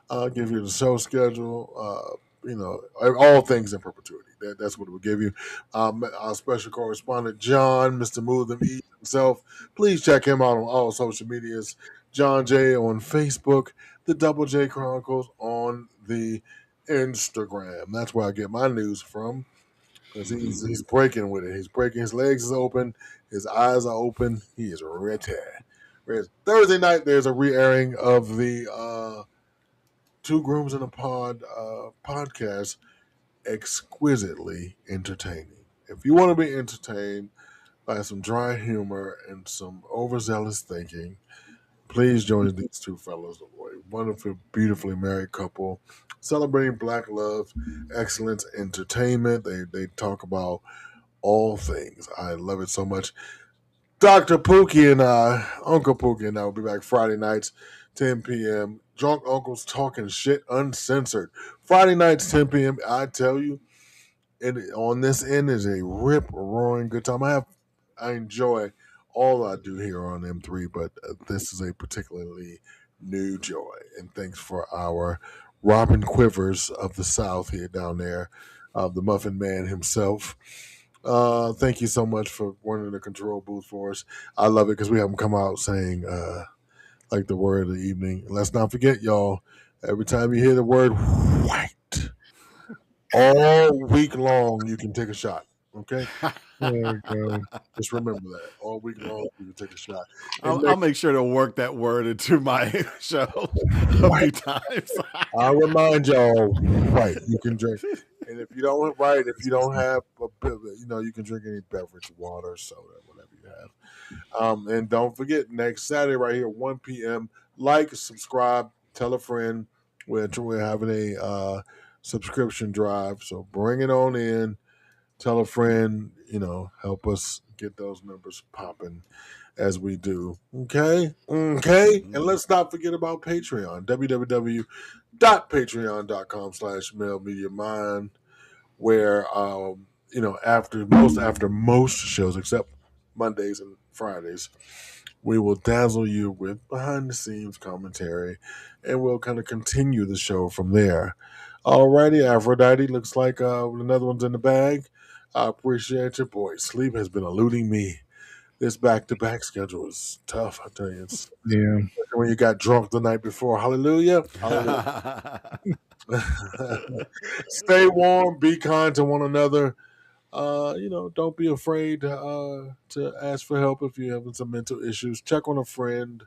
I'll give you the show schedule, all things in perpetuity. That's what it will give you. Our special correspondent, John, Mr. Move Them Eat himself. Please check him out on all social medias. John J on Facebook, the Double J Chronicles on the Instagram. That's where I get my news from, because he's breaking with it. He's breaking. His legs is open. His eyes are open. He is ready. Thursday night, there's a re-airing of the Two Grooms in a Pod podcast, exquisitely entertaining. If you want to be entertained by some dry humor and some overzealous thinking, please join these two fellows, a wonderful, beautifully married couple, celebrating Black love, excellence, entertainment. They talk about all things. I love it so much. Dr. Pookie and Uncle Pookie and I will be back Friday nights, 10 p.m. Drunk Uncles Talking Shit Uncensored. Friday nights, 10 p.m. I tell you, on this end is a rip-roaring good time. I enjoy all I do here on M3, but this is a particularly new joy. And thanks for our Robin Quivers of the South here down there, the Muffin Man himself. Thank you so much for running the control booth for us. I love it because we have them come out saying, like the word of the evening. Let's not forget, y'all, every time you hear the word white, all week long, you can take a shot. Okay? Just remember that. All week long, you can take a shot. I'll make sure to work that word into my show a few times. I'll remind y'all, white, you can drink. And if you don't have you can drink any beverage, water, soda, whatever you have. And don't forget, next Saturday right here, 1 p.m., like, subscribe, tell a friend. We're having a subscription drive, so bring it on in. Tell a friend, help us get those numbers popping as we do. Okay? And let's not forget about Patreon, www.patreon.com/mailmediamind, where, after most shows, except Mondays and Fridays, we will dazzle you with behind-the-scenes commentary, and we'll kind of continue the show from there. Alrighty, Aphrodite, looks like another one's in the bag. I appreciate you, boy. Sleep has been eluding me. This back-to-back schedule is tough, I tell you. When you got drunk the night before. Hallelujah. Stay warm. Be kind to one another. Don't be afraid to ask for help if you're having some mental issues. Check on a friend.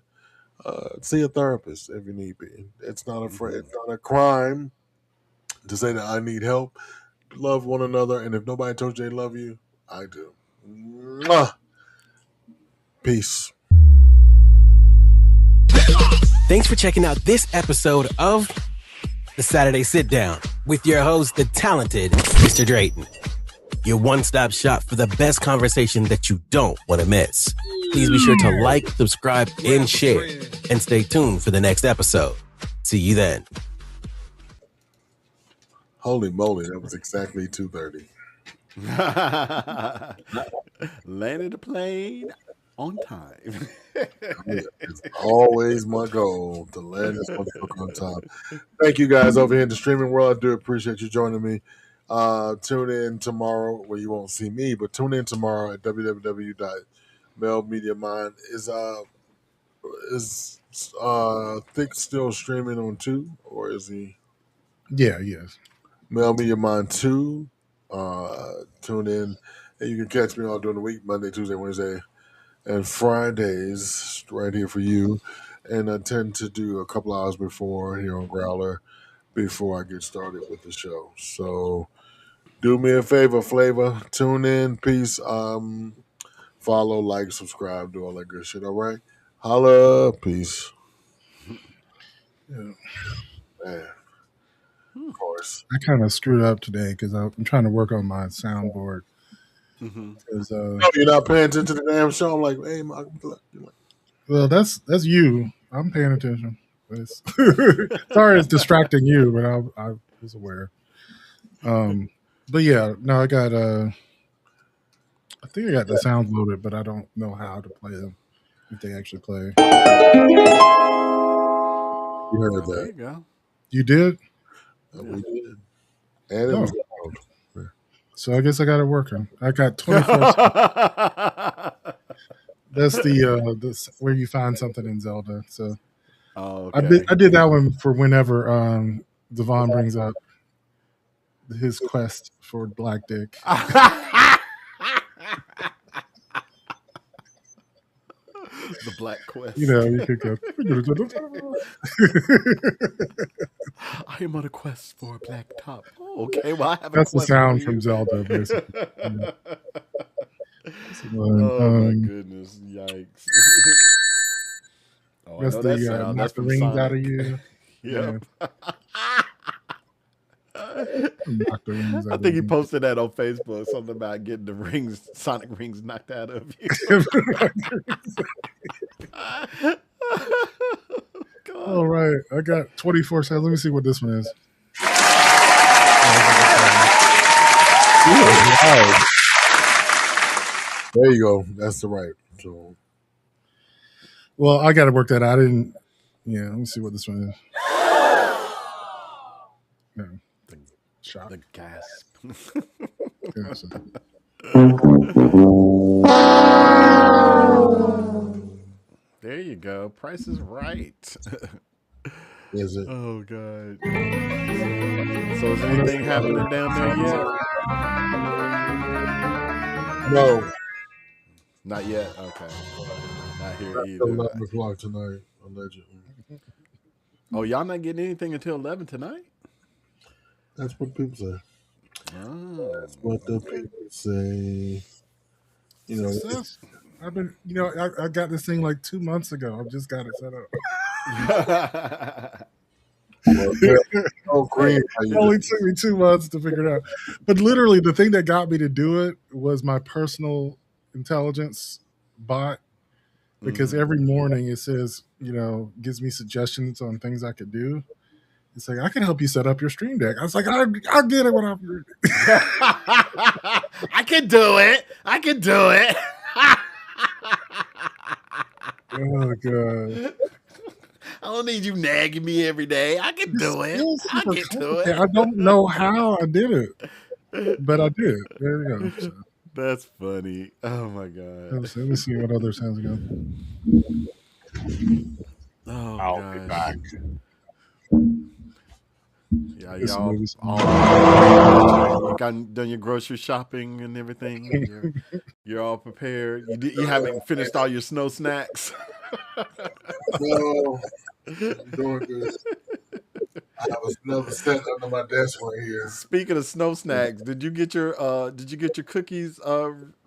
See a therapist if you need be. It's not it's not a crime to say that I need help. Love one another, and if nobody told you they love you, I do. Mwah. Peace. Thanks for checking out this episode of The Saturday Sit Down with your host, the talented Mr. Drayton. Your one-stop shop for the best conversation that you don't want to miss. Please be sure to like, subscribe, and share. And stay tuned for the next episode. See you then. Holy moly, that was exactly 2:30. Landed the plane on time. It's always my goal to land this motherfucker on time. Thank you guys over here in the streaming world. I do appreciate you joining me. Tune in tomorrow, where you won't see me, but tune in tomorrow at www.melmediamind. Is Thick still streaming on 2, or is he? Yeah, yes. Mel Media Mind 2. Tune in, and you can catch me all during the week, Monday, Tuesday, Wednesday, and Fridays, right here for you. And I tend to do a couple hours before here on Growler before I get started with the show. So do me a favor, Flavor. Tune in. Peace. Follow, like, subscribe, do all that good shit. All right. Holla. Peace. Yeah. Man. Of course. I kind of screwed up today because I'm trying to work on my soundboard. No, you're not paying attention to the damn show. I'm like, hey, Well, that's you. I'm paying attention. Sorry, it's distracting you, but I was aware. But yeah, no, I got. I think I got the sounds loaded, but I don't know how to play them. If they actually play. You heard that? There you go. You did. We did. And it was loud. So I guess I got it working. I got 24. That's the where you find something in Zelda. So okay. I did that one for whenever Devon brings up his quest for Black Dick. The Black Quest. You know, you could go. I am on a quest for a black top. Oh, okay, well, I have That's a the quest sound for from you. Zelda, basically. Oh my goodness! Yikes! Oh, that's I know that the sound. knock That's the from rings Sonic. out of you. Yep. Knock the rings out I of think he you. posted that on Facebook. Something about getting the rings, Sonic rings, knocked out of you. All right, I got 24 seconds. Let me see what this one is. There you go. That's the right. So, well, I got to work that out. I didn't. Yeah, let me see what this one is. No, shot. The gasp. Yeah, so- There you go. Price is Right. Is it? Oh God. So is anything happening down there yet? No. Not yet. Okay. Not here That's either. 11 o'clock tonight, allegedly. Oh, y'all not getting anything until 11 tonight? That's what people say. Oh. That's what the people say. You know, Success. I've been, I got this thing like 2 months ago. I've just got it set up. It only took me 2 months to figure it out. But literally, the thing that got me to do it was my personal intelligence bot. Because every morning it says, gives me suggestions on things I could do. It's like, I can help you set up your Stream Deck. I was like, I'll get it when I'm ready. I can do it. I can do it. Oh, God. I don't need you nagging me every day. I can do it. I can do it. I don't know how I did it, but I did. There you go. So, That's funny. Oh my God. let me see what other sounds go. Oh, I'll gosh. be back. Yeah, Get some y'all movies. all you got done your grocery shopping and everything. You're all prepared. You haven't finished all your snow snacks. No, I'm doing this. I was never sitting under my desk right here. Speaking of snow snacks, did you get your cookies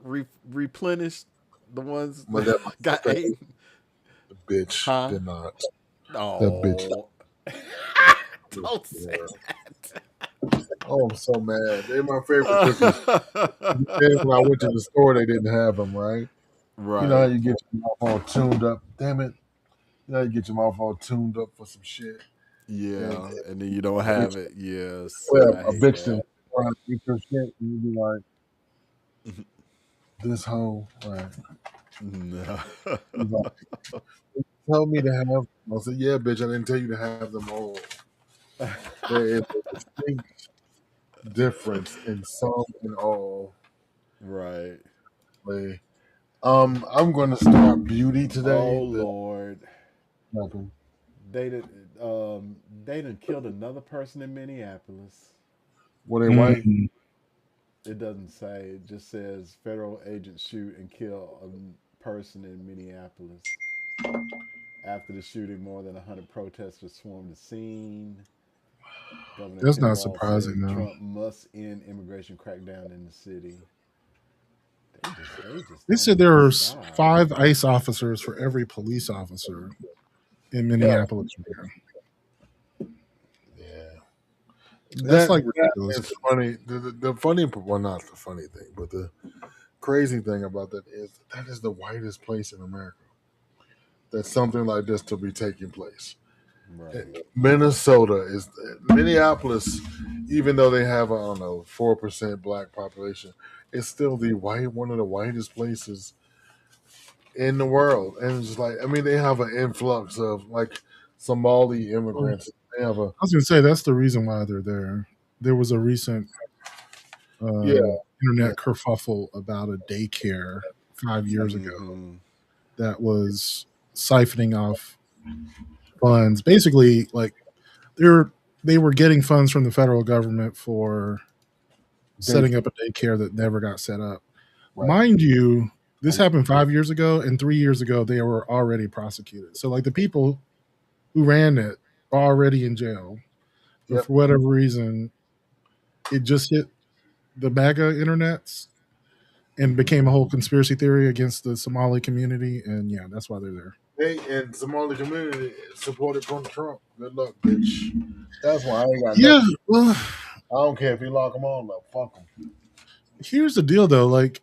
replenished? The ones My that got ate? The bitch did not. Oh, That bitch. don't say that. Oh, I'm so mad. They're my favorite cookies. Then when I went to the store, they didn't have them, right? Right. You know how you get your mouth all tuned up? Damn it. You know how you get your mouth all tuned up for some shit? Yeah, and then you don't have it. Yes. Well, I a hate bitch that. to try to eat your shit, and you be like, this hoe, right? No. He's like, tell me to have them. I said, yeah, bitch, I didn't tell you to have them all. There is a distinct difference in some and all. Right. I'm going to start beauty today. Oh Lord. Nothing. They done killed another person in Minneapolis. Were they white? It doesn't say. It just says federal agents shoot and kill a person in Minneapolis. After the shooting, more than 100 protesters swarmed the scene. Governor That's Tim not Walz surprising, said though. Trump must end immigration crackdown in the city. They said there are 5 ICE officers for every police officer in Minneapolis. That's like ridiculous. It's funny. The funny, well, not the funny thing, but the crazy thing about that is the whitest place in America that something like this to be taking place. Right. Minneapolis, even though they have 4% black population, it's still one of the whitest places in the world. And it's just like, I mean, they have an influx of like Somali immigrants. They have I was going to say that's the reason why they're there. There was a recent internet kerfuffle about a daycare 5 years ago that was siphoning off funds. Basically, like they were getting funds from the federal government for setting up a daycare that never got set up. Right. Mind you, this happened 5 years ago, and 3 years ago they were already prosecuted. So like the people who ran it are already in jail. But for whatever reason, it just hit the MAGA internets and became a whole conspiracy theory against the Somali community. And yeah, that's why they're there. They and Somali community supported Trump. Good luck, bitch. That's why I ain't got Yeah, nothing. well, I don't care if you lock them all up. Fuck them. here's the deal though, like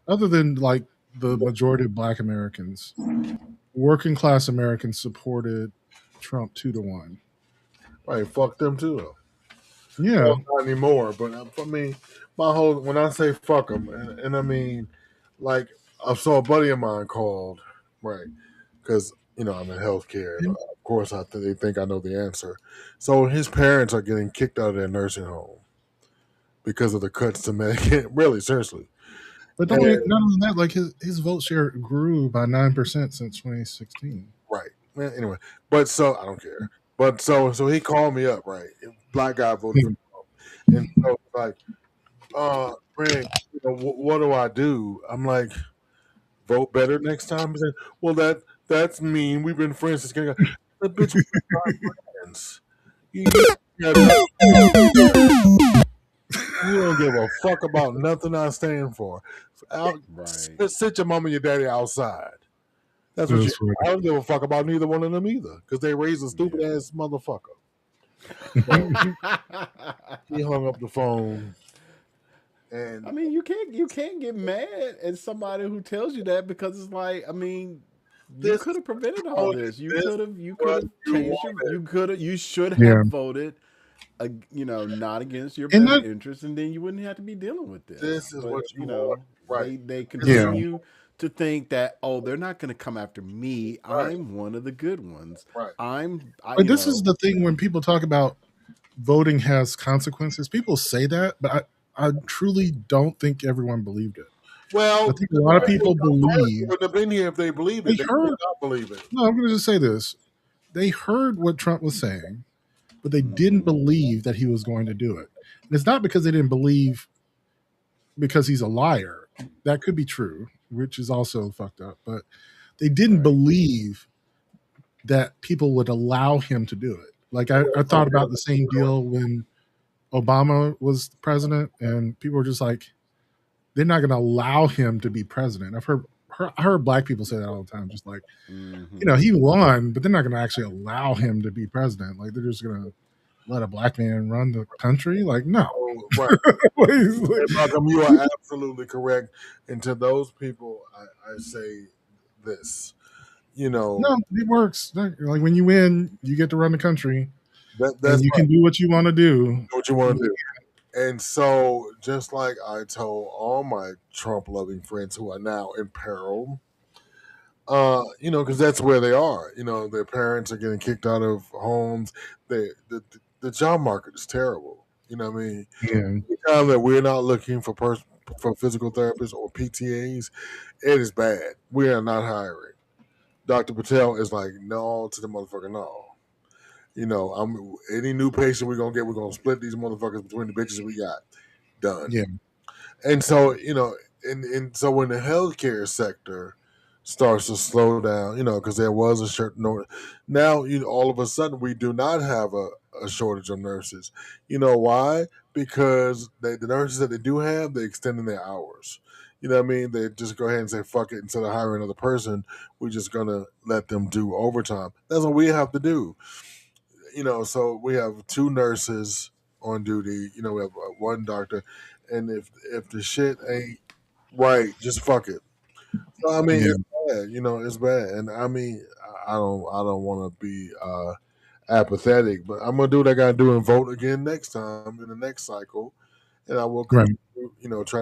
other than like the majority of black Americans, working class Americans supported Trump 2-1. Right, fuck them too though. Yeah. Well, not anymore, but for me, when I say fuck them, and I mean, like, so a buddy of mine called, right, because, I'm in healthcare, and of course they think I know the answer. So his parents are getting kicked out of their nursing home because of the cuts to Medicaid. Really, seriously. But not only that, like his vote share grew by 9% since 2016. Right. Well, anyway, but so I don't care. But so he called me up, right? Black guy voted for Trump, and so like, Greg, what do I do? I'm like, vote better next time. He said, well, that's mean. We've been friends since the bitch. We're not friends. You don't give a fuck about nothing I stand for. Sit your mom and your daddy outside. That's what I don't give a fuck about neither one of them either, because they raised a stupid ass motherfucker. He hung up the phone. And I mean, you can't get mad at somebody who tells you that, because it's like, I mean, you could have prevented all this. You could have changed you should have voted, not against your best interest, and then you wouldn't have to be dealing with this. This is what you want. Right. They continue to think that, they're not going to come after me. Right. I'm one of the good ones. Right. But this is the thing when people talk about voting has consequences. People say that, but I truly don't think everyone believed it. Well, I think a lot of people believe. Would have been here if they believed it. They heard, not believe it. No, I'm going to just say this: they heard what Trump was saying, but they didn't believe that he was going to do it. And it's not because they didn't believe because he's a liar. That could be true, which is also fucked up. But they didn't believe that people would allow him to do it. Like I thought about the same deal when Obama was president, and people were just like, they're not going to allow him to be president. I heard black people say that all the time, just like, he won, but they're not going to actually allow him to be president. Like they're just going to let a black man run the country. Like, no. Right. And Malcolm, you are absolutely correct. And to those people, I say this, No, it works. Like when you win, you get to run the country. That's and you can do what you want to do. What you want to do. And so, just like I told all my Trump-loving friends who are now in peril, because that's where they are. Their parents are getting kicked out of homes. The job market is terrible. You know what I mean? Yeah. The time that we're not looking for physical therapists or PTAs, it is bad. We are not hiring. Dr. Patel is like, no to the motherfucker, no. Any new patient we're gonna split these motherfuckers between the bitches we got. Done. Yeah. And so, and so when the healthcare sector starts to slow down, because there was a certain now, all of a sudden we do not have a shortage of nurses. You know why? Because the nurses that they do have, they're extending their hours. You know what I mean? They just go ahead and say, fuck it, instead of hiring another person, we're just gonna let them do overtime. That's what we have to do. So we have 2 nurses on duty. We have 1 doctor, and if the shit ain't right, just fuck it. So I mean, it's bad. It's bad, and I mean, I don't want to be apathetic, but I'm gonna do what I gotta do and vote again next time in the next cycle, and I will, try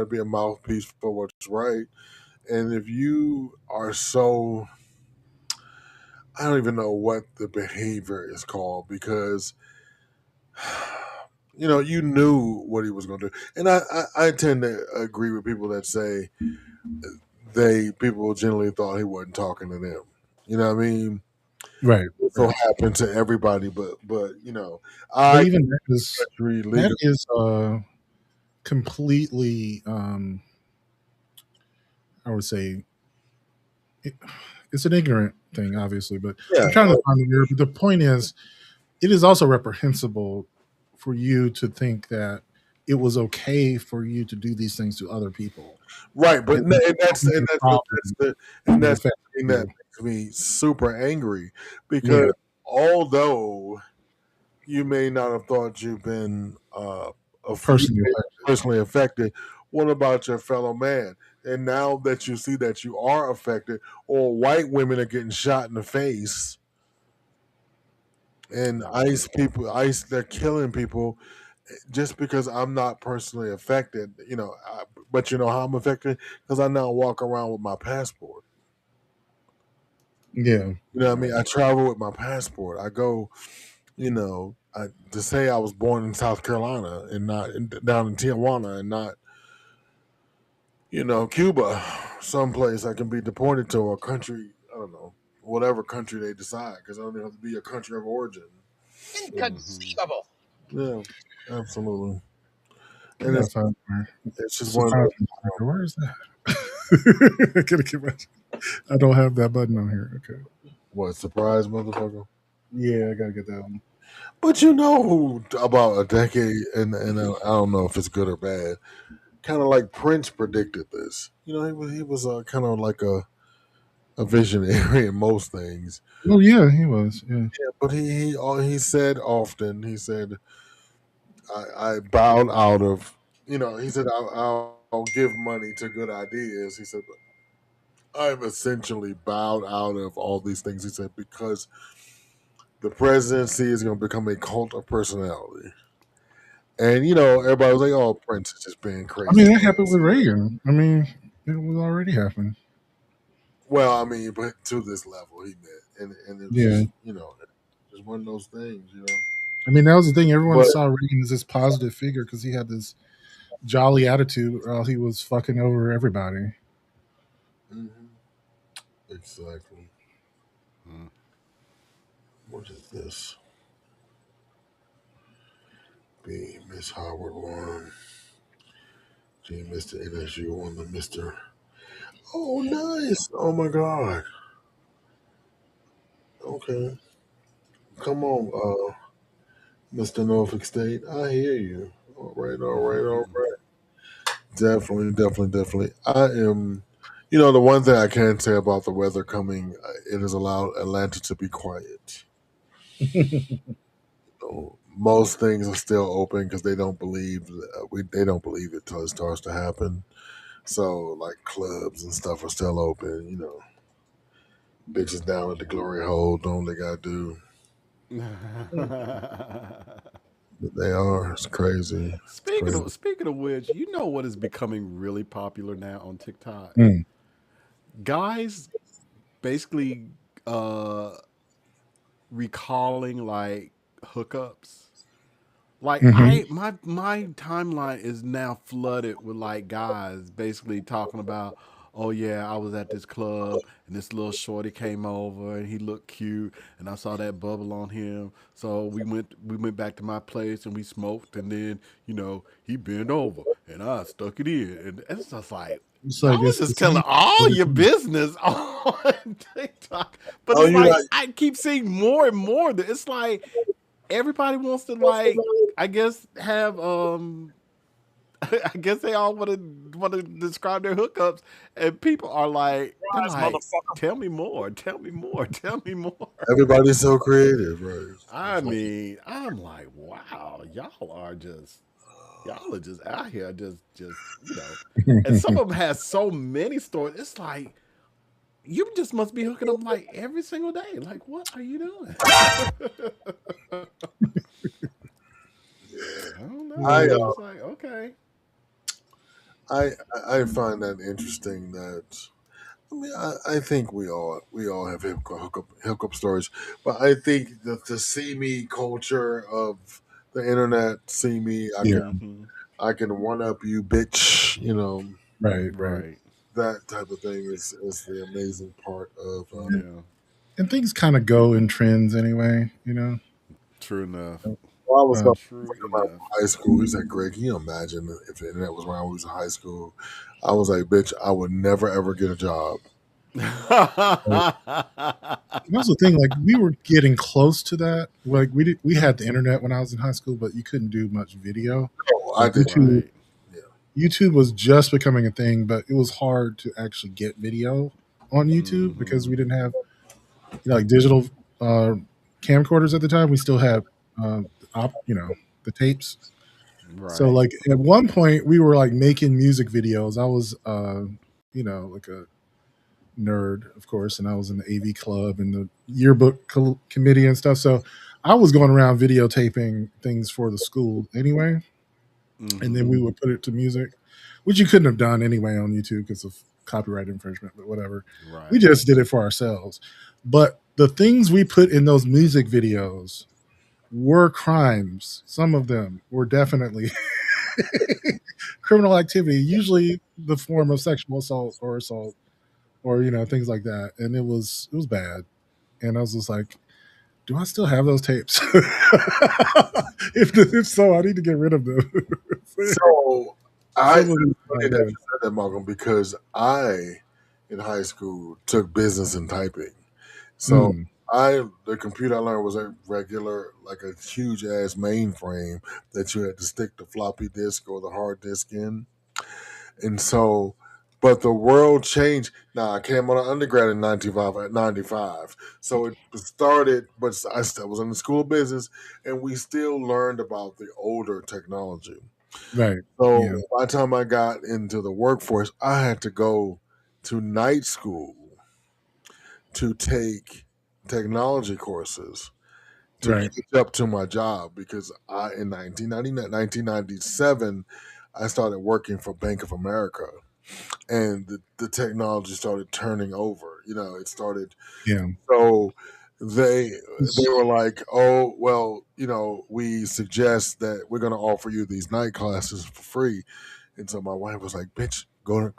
to be a mouthpiece for what's right. And if you are so, I don't even know what the behavior is called, because you knew what he was going to do. And I tend to agree with people that say people generally thought he wasn't talking to them. You know what I mean? Right. It so happened to everybody, but even that is completely I would say it's an ignorant thing, obviously, but I'm trying to find the word. But the point is, it is also reprehensible for you to think that it was okay for you to do these things to other people. Right, but that's the thing that makes me super angry, because although you may not have thought you've been personally affected, what about your fellow man? And now that you see that you are affected, or white women are getting shot in the face, and they're killing people just because I'm not personally affected, but you know how I'm affected? Because I now walk around with my passport. Yeah. You know what I mean? I travel with my passport. I go, to say I was born in South Carolina and not down in Tijuana and not, Cuba, someplace I can be deported to, a country, I don't know, whatever country they decide, because I don't have to be a country of origin. Inconceivable. Yeah, absolutely. And it's just one. Where is that? I don't have that button on here. Okay. What, surprise, motherfucker? Yeah, I gotta get that one. But who about a decade, and I don't know if it's good or bad, kind of like Prince predicted this. He was kind of like a visionary in most things. Oh yeah, he was. Yeah, but he said often. He said, I bowed out of. He said, I'll give money to good ideas. He said, but I've essentially bowed out of all these things. He said, because the presidency is going to become a cult of personality. And, everybody was like, oh, Prince is just being crazy. I mean, that happened with Reagan. I mean, it was already happening. Well, I mean, but to this level, he meant. And it was just one of those things, I mean, that was the thing. Everyone saw Reagan as this positive figure because he had this jolly attitude while he was fucking over everybody. Mm-hmm. Exactly. What is this? B, Miss Howard won. G, Mr. NSU won the Mr. Oh, nice. Oh, my God. Okay. Come on, Mr. Norfolk State. I hear you. All right, all right, all right. Definitely, definitely, definitely. I am, the one thing I can say about the weather coming, it has allowed Atlanta to be quiet. Most things are still open because they don't believe they don't believe it till it starts to happen. So, like clubs and stuff are still open. Bitches down at the glory hole doing what they gotta do. They are. It's crazy. Speaking of which, you know what is becoming really popular now on TikTok? Guys basically recalling like hookups. Like my timeline is now flooded with like guys basically talking about, oh yeah, I was at this club and this little shorty came over and he looked cute and I saw that bubble on him. So we went back to my place and we smoked and then, he bent over and I stuck it in. And it's just like, I was just telling all your business on TikTok. But it's like I keep seeing more and more that it's like everybody wants to like, I guess have I guess they all want to describe their hookups, and people are like, tell me more, tell me more, tell me more. Everybody's so creative, right? I mean, I'm like, wow, y'all are just out here, just and some of them has so many stories. It's like you just must be hooking up like every single day. Like, what are you doing? I don't know. It's like, okay. I find that interesting. That I think we all have hookup stories, but I think that the see me culture of the internet, see me, I can one up you, bitch. Right. That type of thing is the amazing part of. And things kind of go in trends anyway. True enough. Well, I was talking about high school. He's like, Greg, can you imagine if the internet was around when we was in high school? I was like, bitch, I would never ever get a job. That's the thing. Like we were getting close to that. Like we had the internet when I was in high school, but you couldn't do much video. I did. YouTube was just becoming a thing, but it was hard to actually get video on YouTube because we didn't have like digital camcorders at the time. We still had the tapes. Right. So like at one point we were like making music videos. I was like a nerd, of course, and I was in the AV club and the yearbook committee and stuff. So I was going around videotaping things for the school anyway. And then we would put it to music, which you couldn't have done anyway on YouTube because of copyright infringement, but whatever. Right. We just did it for ourselves. But the things we put in those music videos were crimes. Some of them were definitely criminal activity, usually the form of sexual assault or things like that. And it was bad. And I was just like, do I still have those tapes? If so, I need to get rid of them. So I funny that you said that, Malcolm, because I in high school took business and typing. So the computer I learned was a regular, like a huge ass mainframe that you had to stick the floppy disk or the hard disk in. And so, but the world changed. Now, I came on an undergrad in 95. So it started, but I still was in the school of business, and we still learned about the older technology. Right. So by the time I got into the workforce, I had to go to night school to take technology courses to catch up to my job because in 1997, I started working for Bank of America. And the technology started turning over. It started. Yeah. So they were like, oh, well, we suggest that we're going to offer you these night classes for free. And so my wife was like, bitch, go,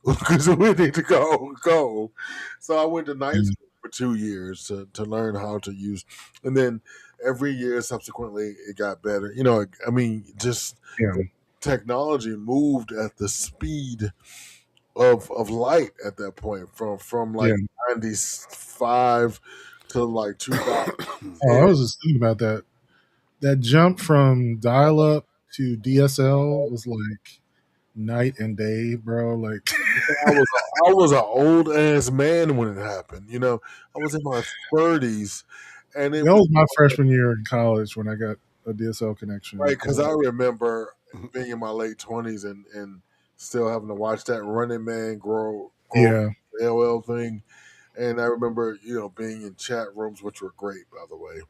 because we need to go. So I went to night school for 2 years to learn how to use. And then every year subsequently it got better. You know, I mean, just technology moved at the speed of light at that point from like 95 to like 2000. Oh, I was just thinking about that. That jump from dial up to DSL was like night and day, bro. Like I was an old ass man when it happened. You know, I was in my 30s, and it that was my freshman year in college when I got a DSL connection. right because I remember being in my late 20s and still having to watch that Running Man grow Yeah. LL thing. And I remember, being in chat rooms, which were great, by the way.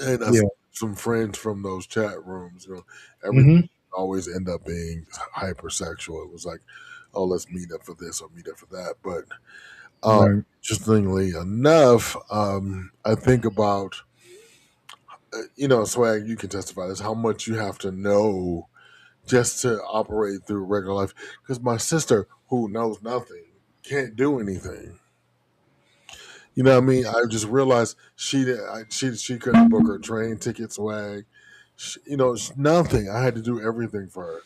And I saw some friends from those chat rooms. Everything always end up being hypersexual. It was like, oh, let's meet up for this or meet up for that. But interestingly enough, I think about, Swag, you can testify this, how much you have to know just to operate through regular life. Because my sister, who knows nothing, can't do anything. You know what I mean? I just realized she couldn't book her train ticket, Swag. Nothing. I had to do everything for her.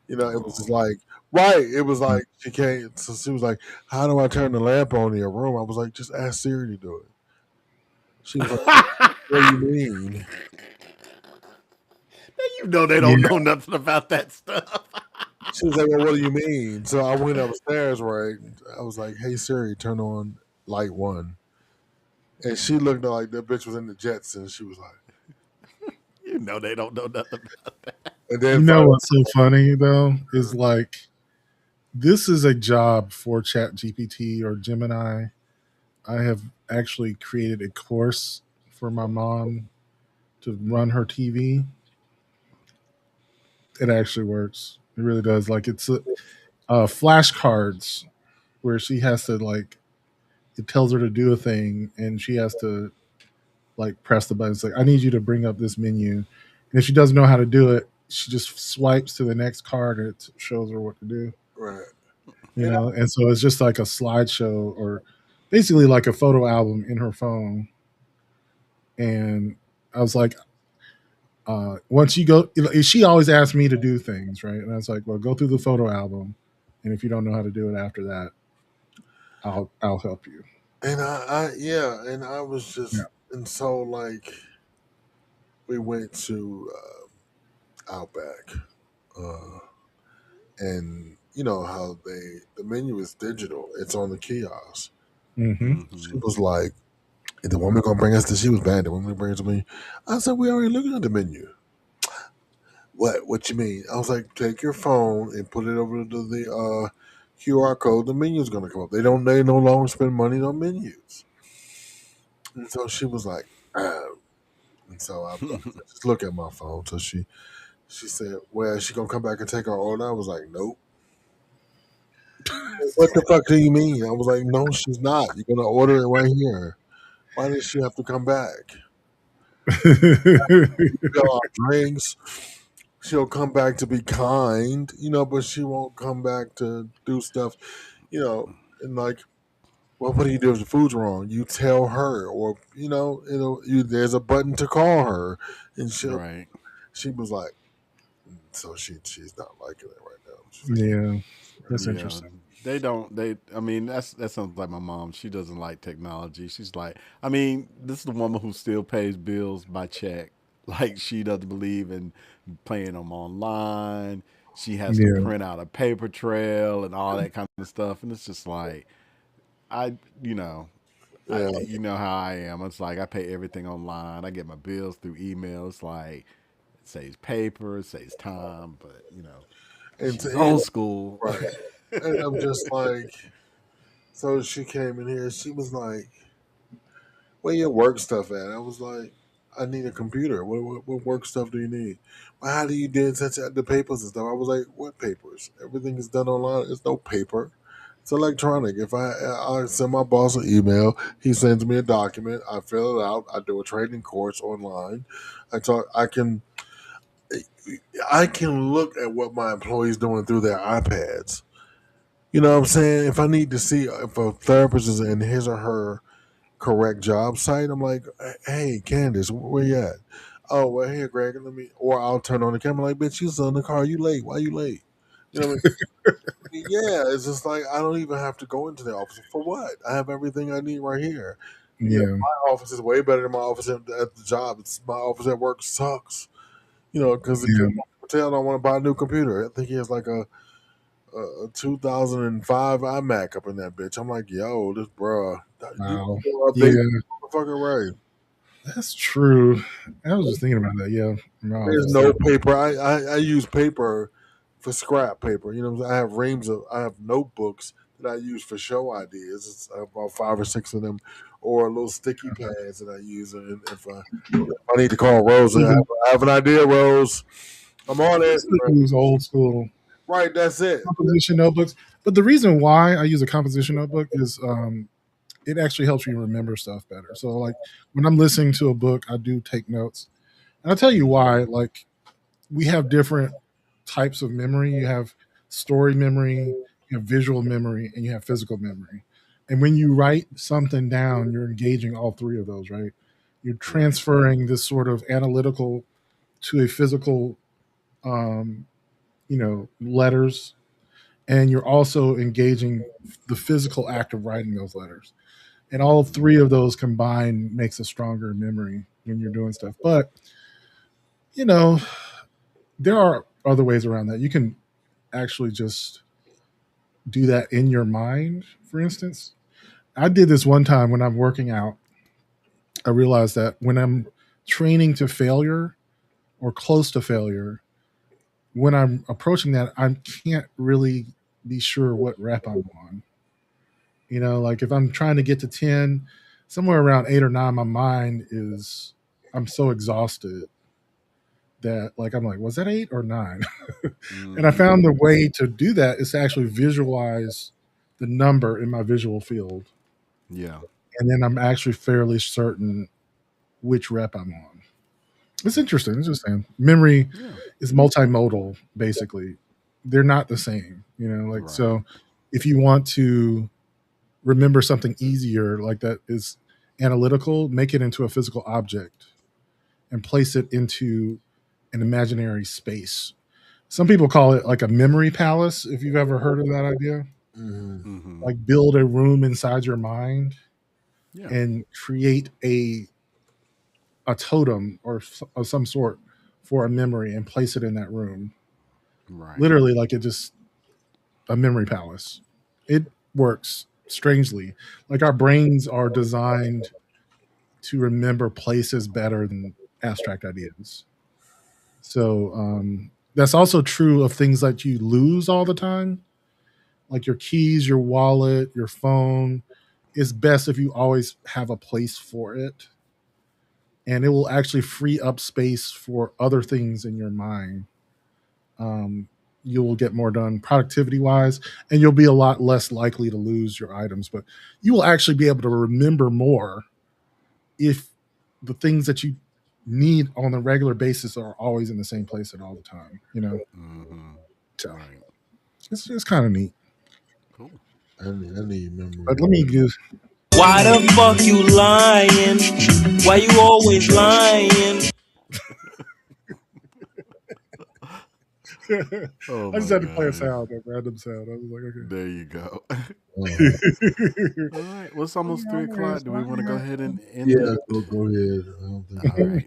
It was just like, right. It was like she can't. So she was like, "How do I turn the lamp on in your room?" I was like, "Just ask Siri to do it." She was like, "What do you mean?" You know they don't know nothing about that stuff. She was like, "Well, what do you mean?" So I went upstairs, right? I was like, "Hey Siri, turn on light 1." And she looked like that bitch was in the Jetsons. She was like, you know they don't know nothing about that. And then what's so funny though is like this is a job for ChatGPT or Gemini. I have actually created a course for my mom to run her TV. It actually works. It really does. Like it's flashcards where she has to like it tells her to do a thing and she has to like press the button. It's like, I need you to bring up this menu. And if she doesn't know how to do it, she just swipes to the next card and it shows her what to do. Right. And so it's just like a slideshow or basically like a photo album in her phone. And I was like, once you go, she always asks me to do things, right? And I was like, well, go through the photo album. And if you don't know how to do it after that, I'll help you. And I was just, and so like, we went to Outback, and you know how the menu is digital; it's on the kiosk. Mm-hmm. She was like, "The woman gonna bring us this." She was bad. The woman bring us the menu. I said, "We already looking at the menu." What you mean? I was like, "Take your phone and put it over to the QR code. The menu's gonna come up. They no longer spend money on menus." And so she was like, and so I just look at my phone. So she said, "Well, is she gonna come back and take our order?" I was like, "Nope." What the fuck do you mean? I was like, "No, she's not. You're gonna order it right here. Why does she have to come back?" Fill our drinks. She'll come back to be kind, but she won't come back to do stuff, and like, well, what do you do if the food's wrong? You tell her, or there's a button to call her, and she was like, so she's not liking it right now. Like, that's interesting. I mean, that sounds like my mom. She doesn't like technology. She's like, I mean, this is the woman who still pays bills by check. Like, she doesn't believe in paying them online. She has to print out a paper trail and all that kind of stuff. And it's just like, you know how I am. It's like I pay everything online. I get my bills through email. It's like, it saves paper, it saves time, but And she's old school. Right. And I'm just like, so she came in here. She was like, "Where your work stuff at?" I was like, "I need a computer. What work stuff do you need?" "Well, how do you do the papers and stuff?" I was like, "What papers? Everything is done online. There's no paper. It's electronic. If I send my boss an email, he sends me a document. I fill it out. I do a training course online. I can look at what my employees doing through their iPads. You know what I'm saying? If I need to see if a therapist is in his or her correct job site. I'm like, hey, Candace, where you at? Oh, well, here, Greg, let me. Or I'll turn on the camera like, bitch, you still in the car. You late? Why you late? You know what I mean? Yeah, it's just like I don't even have to go into the office for what? I have everything I need right here. Yeah, Yeah. my office is way better than my office at the job. My office at work sucks. You know, because Yeah. Patel don't want to buy a new computer. I think he has like a 2005 iMac up in that bitch. I'm like, yo, this bruh, Wow. you Yeah, motherfucker right. that's true. I was just thinking about that. Yeah. No, There's it's- no paper. I use paper for scrap paper. You know, what I'm saying? I have notebooks that I use for show ideas. It's about 5 or 6 of them, or little sticky pads that I use. And if I need to call Rose, I have an idea, Rose. I'm on it. I use old school Right, that's it. composition notebooks. But the reason why I use a composition notebook is it actually helps you remember stuff better. So like when I'm listening to a book, I do take notes. And I'll tell you why. Like we have different types of memory. You have story memory, you have visual memory, and you have physical memory. And when you write something down, you're engaging all three of those, right? You're transferring this sort of analytical to a physical letters, and you're also engaging the physical act of writing those letters. And all three of those combined makes a stronger memory when you're doing stuff. But there are other ways around that. You can actually just do that in your mind. For instance, I did this one time when I'm working out. I realized that when I'm training to failure or close to failure, when I'm approaching that, I can't really be sure what rep I'm on. Like if I'm trying to get to 10, somewhere around 8 or 9, my mind is, I'm so exhausted that like, I'm like, was that 8 or 9? And I found the way to do that is to actually visualize the number in my visual field. Yeah. And then I'm actually fairly certain which rep I'm on. It's interesting. It's just saying memory is multimodal, basically. They're not the same, Right. So if you want to remember something easier, like that is analytical, make it into a physical object and place it into an imaginary space. Some people call it like a memory palace, if you've ever heard of that idea. Mhm. Like build a room inside your mind Yeah. and create a totem or of some sort for a memory and place it in that room. Right. Literally, like it just a memory palace. It works strangely. Like our brains are designed to remember places better than abstract ideas. So that's also true of things that you lose all the time, like your keys, your wallet, your phone. It's best if you always have a place for it, and it will actually free up space for other things in your mind. You will get more done productivity wise, and you'll be a lot less likely to lose your items, but you will actually be able to remember more if the things that you need on a regular basis are always in the same place at all the time, So it's kind of neat. Cool. I need memory. But let me give. Why the fuck you lying? Why you always lying? Oh I just my had to play a gosh. sound, a random sound. I was like, okay. There you go. All right. Well, it's almost 3 o'clock. Do we want to go ahead and end Yeah, it? go ahead. I don't think All right.